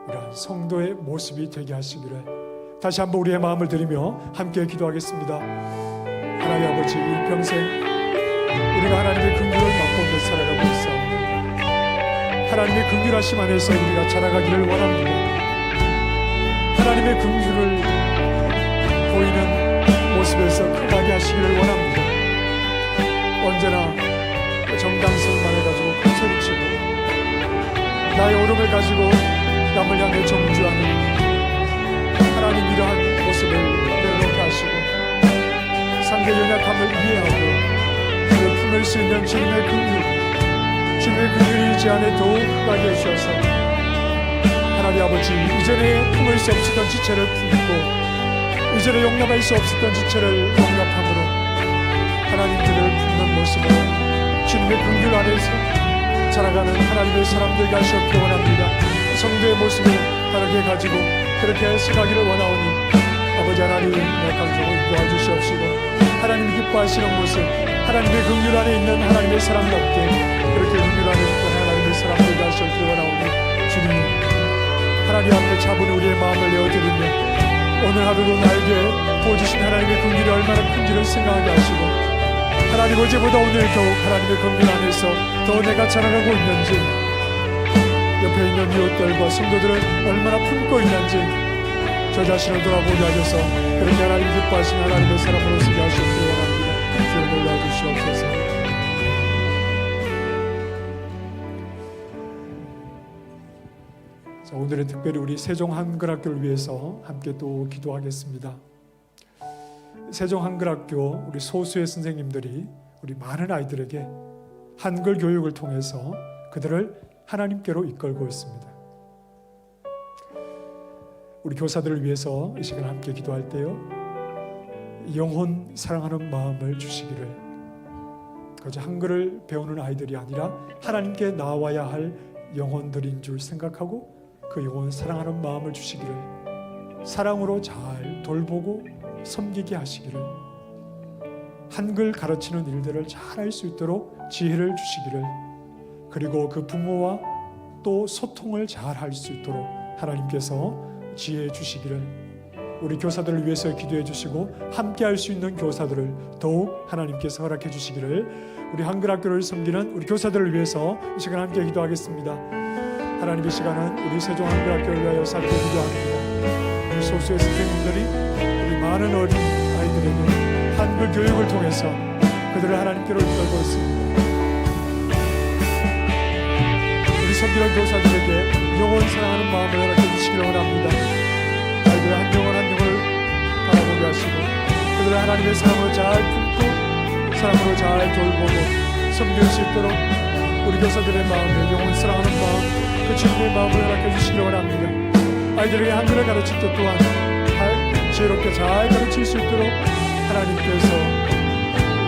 이러한 성도의 모습이 되게 하시기를 다시 한번 우리의 마음을 드리며 함께 기도하겠습니다. 하나님 아버지, 일평생 우리가 하나님의 긍휼을 맛보며 살아가고 있사옵니다. 하나님의 긍휼하심 안에서 우리가 자라가기를 원합니다. 하나님의 긍휼을 보이는 모습에서 크게 하시기를 원합니다. 언제나 정당성만을 가지고 큰 소리치고 나의 옳음을 가지고 남을 향해 정죄하는 하나님, 이러한 모습을 내려놓게 하시고 상대 연약함을 이해하고 그를 품을 수 있는 주님의 긍휼이 이제 안에 더욱 크게 해주셔서 하나님 아버지, 이전에 품을 수 없었던 지체를 품고 이전에 용납할 수 없었던 지체를 용납함으로 하나님들을 품는 모습으로 주님의 긍휼 안에서 자라가는 하나님의 사람들이 하시옵기 원합니다. 성도의 모습을 다르게 가지고 그렇게 생각하기를 원하오니 아버지 하나님, 내 감정을 인도해 주시옵시고 하나님이 기뻐하시는 모습, 하나님의 긍휼 안에 있는 하나님의 사람답게 그렇게 긍휼 안에 있던 하나님의 사람들이 하시옵기 원하오니 주님, 하나님 앞에 차분히 우리의 마음을 내어드리며 오늘 하루도 나에게 보여주신 하나님의 긍휼이 얼마나 큰지를 생각하게 하시고 하나님, 어제보다 오늘 더욱 하나님의 긍휼 안에서 더 내가 자라가고 있는지, 옆에 있는 이웃들과 성도들은 얼마나 품고 있는지 저 자신을 돌아보게 하셔서 그렇게 하나님 기뻐하신 하나님의 사람으로 서게 하시옵기 원합니다. 주여 놀라주시옵소서. 자, 오늘은 특별히 우리 세종 한글학교를 위해서 함께 또 기도하겠습니다. 세종 한글학교 우리 소수의 선생님들이 우리 많은 아이들에게 한글 교육을 통해서 그들을 하나님께로 이끌고 있습니다. 우리 교사들을 위해서 이 시간 함께 기도할 때요, 영혼 사랑하는 마음을 주시기를, 그저 한글을 배우는 아이들이 아니라 하나님께 나와야 할 영혼들인 줄 생각하고 그 영혼 사랑하는 마음을 주시기를, 사랑으로 잘 돌보고 섬기게 하시기를, 한글 가르치는 일들을 잘 할 수 있도록 지혜를 주시기를, 그리고 그 부모와 또 소통을 잘 할 수 있도록 하나님께서 지혜해 주시기를, 우리 교사들을 위해서 기도해 주시고 함께 할 수 있는 교사들을 더욱 하나님께서 허락해 주시기를, 우리 한글학교를 섬기는 우리 교사들을 위해서 이 시간 함께 기도하겠습니다. 하나님, 이 시간은 우리 세종 한글학교를 위하여 함께 기도합니다. 우리 소수의 선생님들이 우리 많은 어린 아이들에게 한글 교육을 통해서 그들을 하나님께로 이끌고 있습니다. 우리 섬기는 교사들에게 영혼 사랑하는 마음을 허락해 주시기를 원합니다. 아이들의 한 영혼 한 영혼을 바라보게 하시고 그들을 하나님의 사랑으로 잘 품고 사랑으로 잘 돌보고 섬길 수 있도록 우리 교사들의 마음에 영혼 사랑하는 마음, 그 주님의 마음을 허락해 주시기를 원합니다. 아이들에게 한글을 가르칠 때 또한 지혜롭게 잘 가르칠 수 있도록 하나님께서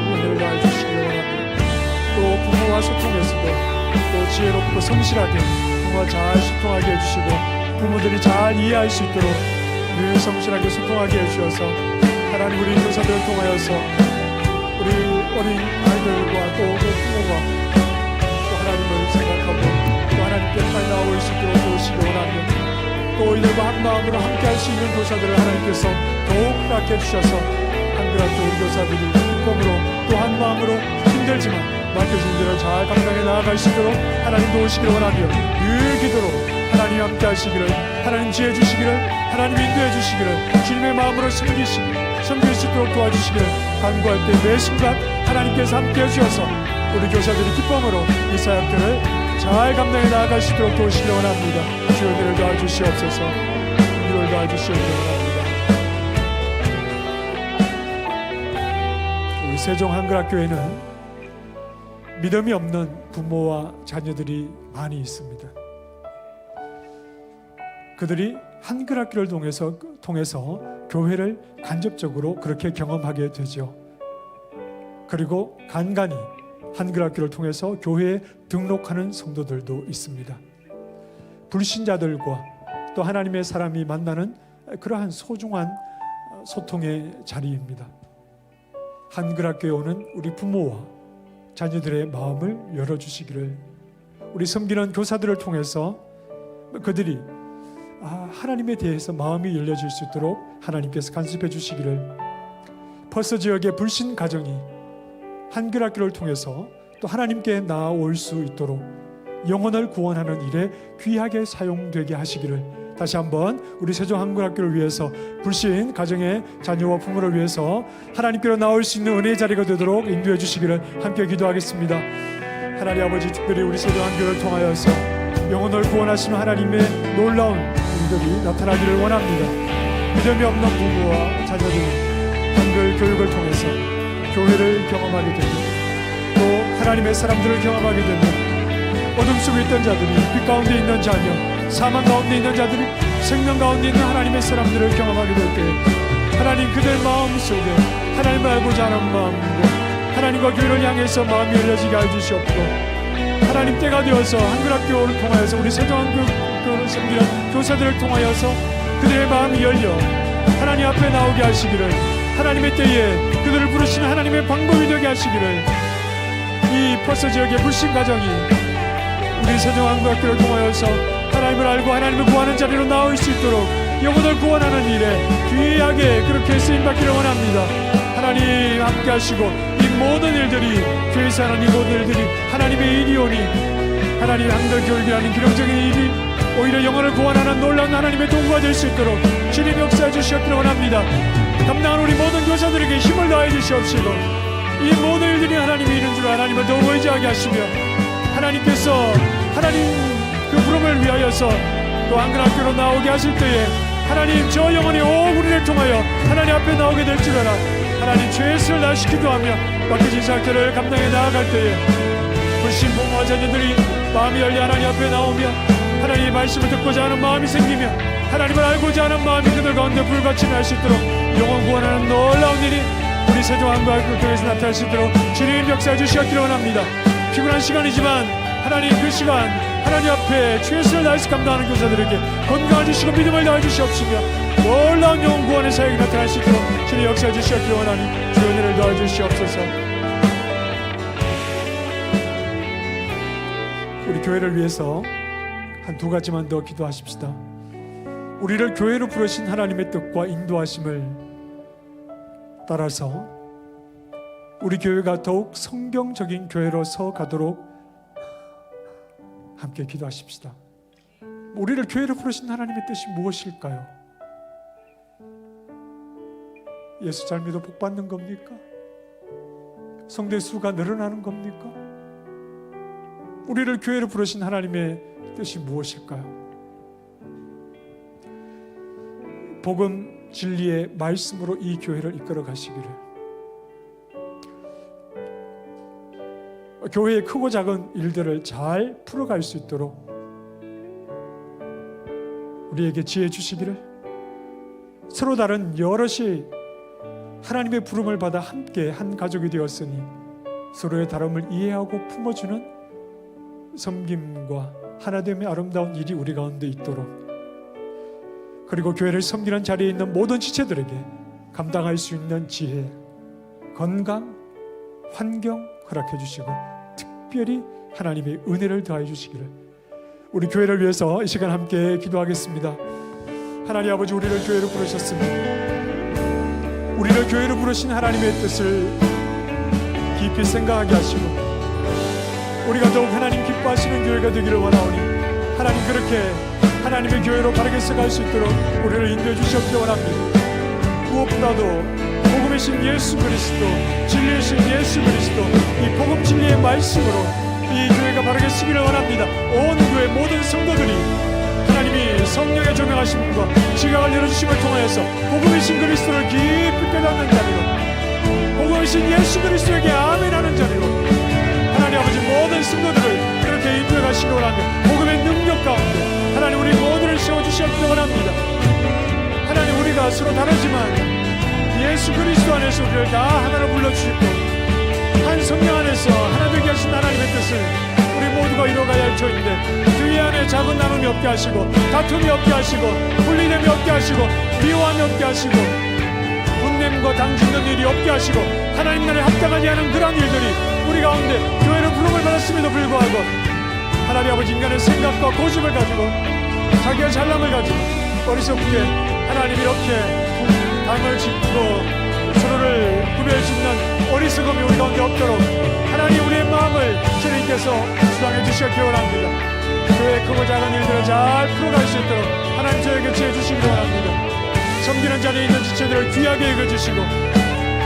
은혜를 다해 주시기를 원합니다. 또 부모와 소통에서도 또 지혜롭고 성실하게 부모와 잘 소통하게 해주시고 부모들이 잘 이해할 수 있도록 늘 성실하게 소통하게 해주셔서 하나님 우리 교사들을 통하여서 우리 어린 아이들과 또 부모가 또 하나님을 생각하고 또 하나님께 가까이 나올 수 있도록 도우시기 원하며 또 이들과 한마음으로 함께할 수 있는 교사들을 하나님께서 더욱 허락해 주셔서 한글학교 우리 교사들이 기쁨으로 또 한마음으로 힘들지만 맡겨진 일을 잘 감당해 나아갈 수 있도록 하나님 도우시기를 원하며 늘 기도로 하나님 함께 하시기를 하나님 지혜 주시기를 하나님 인도해 주시기를 주님의 마음으로 섬길 수 있도록 도와주시기를 간구할 때 매 순간 하나님께서 함께 해주셔서 우리 교사들이 기쁨으로 이 사역들을 잘 감당해 나아갈 수 있도록 도우시기를 원합니다. 주여들을 도와주시옵소서. 우리를 도와주시기를 원합니다. 우리 세종 한글학교에는 믿음이 없는 부모와 자녀들이 많이 있습니다. 그들이 한글학교를 통해서 교회를 간접적으로 그렇게 경험하게 되죠. 그리고 간간히 한글학교를 통해서 교회에 등록하는 성도들도 있습니다. 불신자들과 또 하나님의 사람이 만나는 그러한 소중한 소통의 자리입니다. 한글학교에 오는 우리 부모와 자녀들의 마음을 열어주시기를 우리 섬기는 교사들을 통해서 그들이 하나님에 대해서 마음이 열려질 수 있도록 하나님께서 간섭해 주시기를 퍼스 지역의 불신 가정이 한글학교를 통해서 또 하나님께 나아올 수 있도록 영혼을 구원하는 일에 귀하게 사용되게 하시기를 다시 한번 우리 세종 한글학교를 위해서 불신 가정의 자녀와 부모를 위해서 하나님께로 나올 수 있는 은혜의 자리가 되도록 인도해 주시기를 함께 기도하겠습니다. 하나님 아버지, 특별히 우리 세종 한글을 통하여서 영혼을 구원하시는 하나님의 놀라운 일들이 나타나기를 원합니다. 믿음이 없는 부모와 자녀들이 한글 교육을 통해서 교회를 경험하게 되고 또 하나님의 사람들을 경험하게 되면 어둠 속에 있던 자들이 빛 가운데 있는 자녀, 사망 가운데 있는 자들이 생명 가운데 있는 하나님의 사람들을 경험하게 될 때 하나님 그들 마음속에 하나님을 알고자 하는 마음과 하나님과 교회를 향해서 마음이 열려지게 해주시옵고 하나님 때가 되어서 한글학교를 통하여서 우리 세종한글교를 섬기는 교사들을 통하여서 그들의 마음이 열려 하나님 앞에 나오게 하시기를 하나님의 때에 그들을 부르시는 하나님의 방법이 되게 하시기를 이 퍼스 지역의 불신 가정이 우리 세종한글학교를 통하여서 하나님을 알고 하나님을 구하는 자리로 나올 수 있도록 영혼을 구원하는 일에 귀하게 그렇게 쓰임받기를 원합니다. 하나님 함께 하시고 이 모든 일들이 교회에서 하는 이 모든 일들이 하나님의 일이오니 하나님 한글 교육이라는 기능적인 일이 오히려 영혼을 구원하는 놀라운 하나님의 도구가 될 수 있도록 주님 역사해 주시옵기를 원합니다. 감당하는 우리 모든 교사들에게 힘을 다해 주시옵시고 이 모든 일들이 하나님이 이룬 줄 하나님을 더욱 의지하게 하시며 하나님께서 하나님 그 부름을 위하여서 또 한글학교로 나오게 하실 때에 하나님 저 영혼이 온 우리를 통하여 하나님 앞에 나오게 될 줄 알아 하나님 최선을 다하시 기도하며 맡겨진 사역들을 감당해 나아갈 때에 불신 부모와 자녀들이 마음이 열려 하나님 앞에 나오며 하나님의 말씀을 듣고자 하는 마음이 생기며 하나님을 알고자 하는 마음이 그들 가운데 불같이 날 수 있도록 영혼 구원하는 놀라운 일이 우리 세종한글학교 교회에서 나타날 수 있도록 주님 역사해 주시기를 원합니다. 피곤한 시간이지만 하나님 그 시간 하나님 앞에 최선을 다해서 감당하는 교사들에게 건강을 주시고 믿음을 다해 주시옵시며 놀라운 영혼 구원의 사역이 나타날 수 있도록 주님 역사해 주시기를 원하니 주의 은혜를 더해 주시옵소서. 우리 교회를 위해서 한 두 가지만 더 기도하십시다. 우리를 교회로 부르신 하나님의 뜻과 인도하심을 따라서 우리 교회가 더욱 성경적인 교회로서 가도록 함께 기도하십시다. 우리를 교회로 부르신 하나님의 뜻이 무엇일까요? 예수 잘 믿어 복 받는 겁니까? 성대 수가 늘어나는 겁니까? 우리를 교회로 부르신 하나님의 뜻이 무엇일까요? 복음 진리의 말씀으로 이 교회를 이끌어 가시기를 교회의 크고 작은 일들을 잘 풀어갈 수 있도록 우리에게 지혜 주시기를 서로 다른 여럿이 하나님의 부름을 받아 함께 한 가족이 되었으니 서로의 다름을 이해하고 품어주는 섬김과 하나됨의 아름다운 일이 우리 가운데 있도록 그리고 교회를 섬기는 자리에 있는 모든 지체들에게 감당할 수 있는 지혜, 건강, 환경 허락해 주시고 특별히 하나님의 은혜를 더해 주시기를 우리 교회를 위해서 이 시간 함께 기도하겠습니다. 하나님 아버지, 우리를 교회로 부르셨습니다. 우리를 교회로 부르신 하나님의 뜻을 깊이 생각하게 하시고 우리가 더욱 하나님 기뻐하시는 교회가 되기를 원하오니 하나님, 그렇게 하나님의 교회로 바르게 써갈 수 있도록 우리를 인도해 주시옵기 원합니다. 무엇보다도 복음이신 예수 그리스도, 진리이신 예수 그리스도, 이 복음 진리의 말씀으로 이 교회가 바르게 쓰기를 원합니다. 온 교회 모든 성도들이 하나님이 성령의 조명하심과 지각을 열어주심을 통하여서 복음이신 그리스도를 깊이 깨닫는 자리로, 복음이신 예수 그리스도에게 아멘하는 자리로 하나님 아버지 모든 성도들을 그렇게 인도해 가시기 원합니다. 복음의 능력 가운데 하나님 우리 모두를 세워주시옵기 원합니다. 하나님, 우리가 서로 다르지만 예수 그리스도 안에서 우리를 다 하나로 불러주시고 한 성령 안에서 하나 되게 하신 하나님의 뜻을 우리 모두가 이뤄가야 할 터인데 교회 안에 작은 나눔이 없게 하시고 다툼이 없게 하시고 분리됨이 없게 하시고 미워함이 없게 하시고 분냄과 당짓는 일이 없게 하시고 하나님 나라에 합당하지 않은 그런 일들이 우리 가운데 교회를 부름을 받았음에도 불구하고 하나님 아버지, 인간의 생각과 고집을 가지고 자기의 잘남을 가지고 어리석게 하나님 이렇게 당을 짚고 서로를 구별짓는 어리석음이 우리 가운데 없도록 하나님 우리의 마음을 주님께서 수장해 주시기 원합니다. 교회의 크고 작은 일들을 잘 풀어갈 수 있도록 하나님 저에게 지혜 주시기 원합니다. 섬기는 자리에 있는 지체들을 귀하게 여겨주시고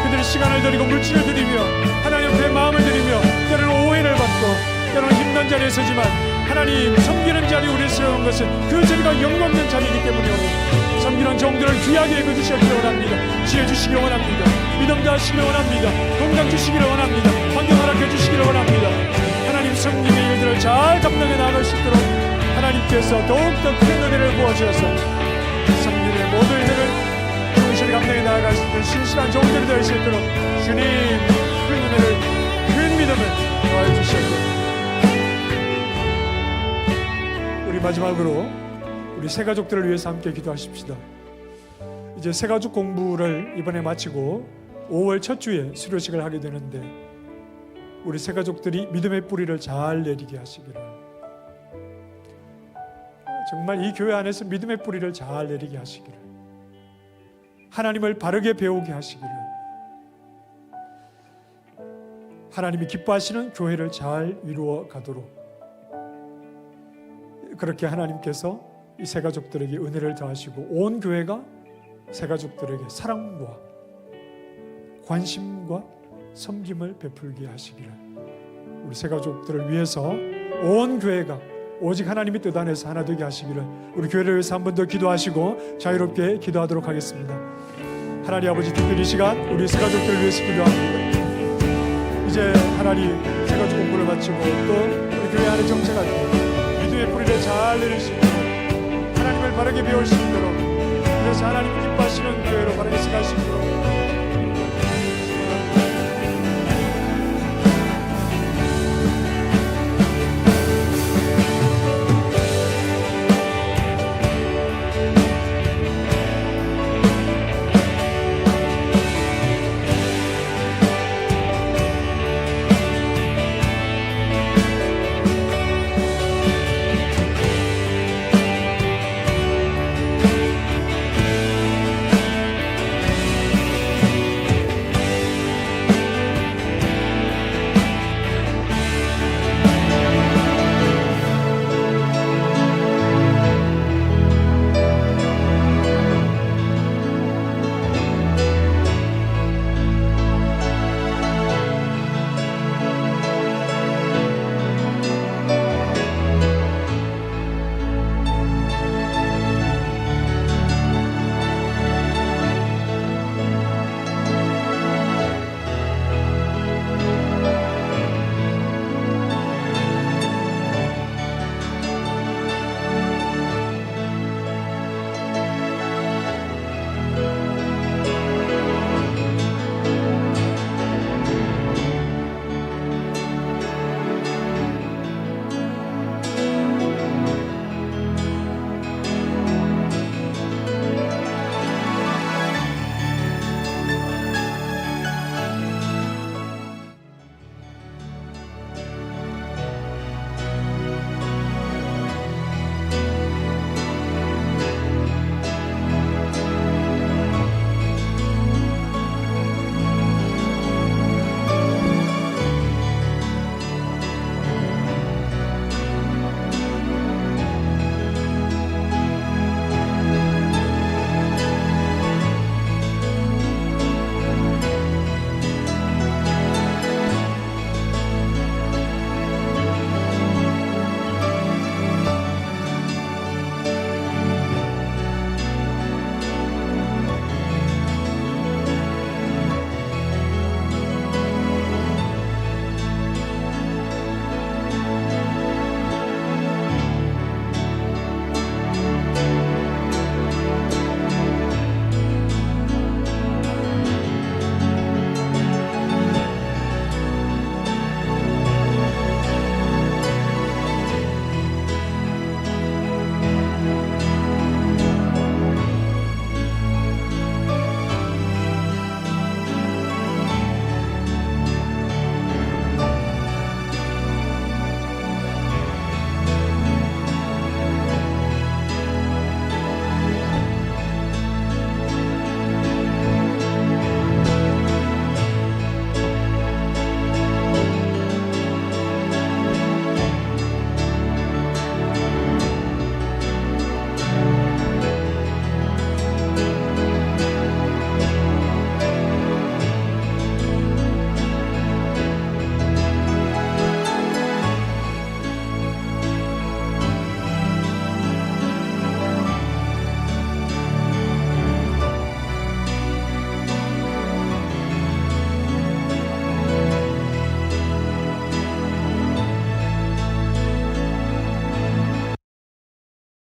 그들의 시간을 드리고 물질을 드리며 하나님 앞에 마음을 드리며 때로는 오해를 받고 때로는 힘든 자리에 서지만 하나님, 섬기는 자리 우리를 세우는 것은 그 자리가 영광없는 자리이기 때문에 섬기는 종들을 귀하게 여겨주시기 원합니다. 지혜 주시기 원합니다. 믿음 다하시기를 원합니다. 건강 주시기를 원합니다. 환경 허락해 주시기를 원합니다. 하나님, 섬김의 일들을 잘 감당해 나아갈 수 있도록 하나님께서 더욱더 큰 은혜를 부어주셔서 섬김의 모든 일들을 충실히 감당해 나아갈 수 있는 신실한 종들이 될 수 있도록 주님 큰 은혜를, 큰 믿음을 더해 주시옵소서. 우리 마지막으로 우리 새가족들을 위해서 함께 기도하십시다. 이제 새가족 공부를 이번에 마치고 5월 첫 주에 수료식을 하게 되는데 우리 새가족들이 믿음의 뿌리를 잘 내리게 하시기를, 정말 이 교회 안에서 믿음의 뿌리를 잘 내리게 하시기를, 하나님을 바르게 배우게 하시기를, 하나님이 기뻐하시는 교회를 잘 이루어 가도록 그렇게 하나님께서 이 새가족들에게 은혜를 더하시고 온 교회가 새가족들에게 사랑과 관심과 섬김을 베풀게 하시기를, 우리 새가족들을 위해서 온 교회가 오직 하나님의 뜻 안에서 하나 되게 하시기를 우리 교회를 위해서 한 번 더 기도하시고 자유롭게 기도하도록 하겠습니다. 하나님 아버지, 특별히 이 시간 우리 새가족들을 위해서 기도합니다. 이제 하나님 새가족 공부를 마치고 또 우리 교회 안에 정체가 믿음의 뿌리를 잘 내릴 수 있도록 하나님을 바르게 배울 수 있도록, 그래서 하나님 기뻐하시는 교회로 바르게 갈 수 있도록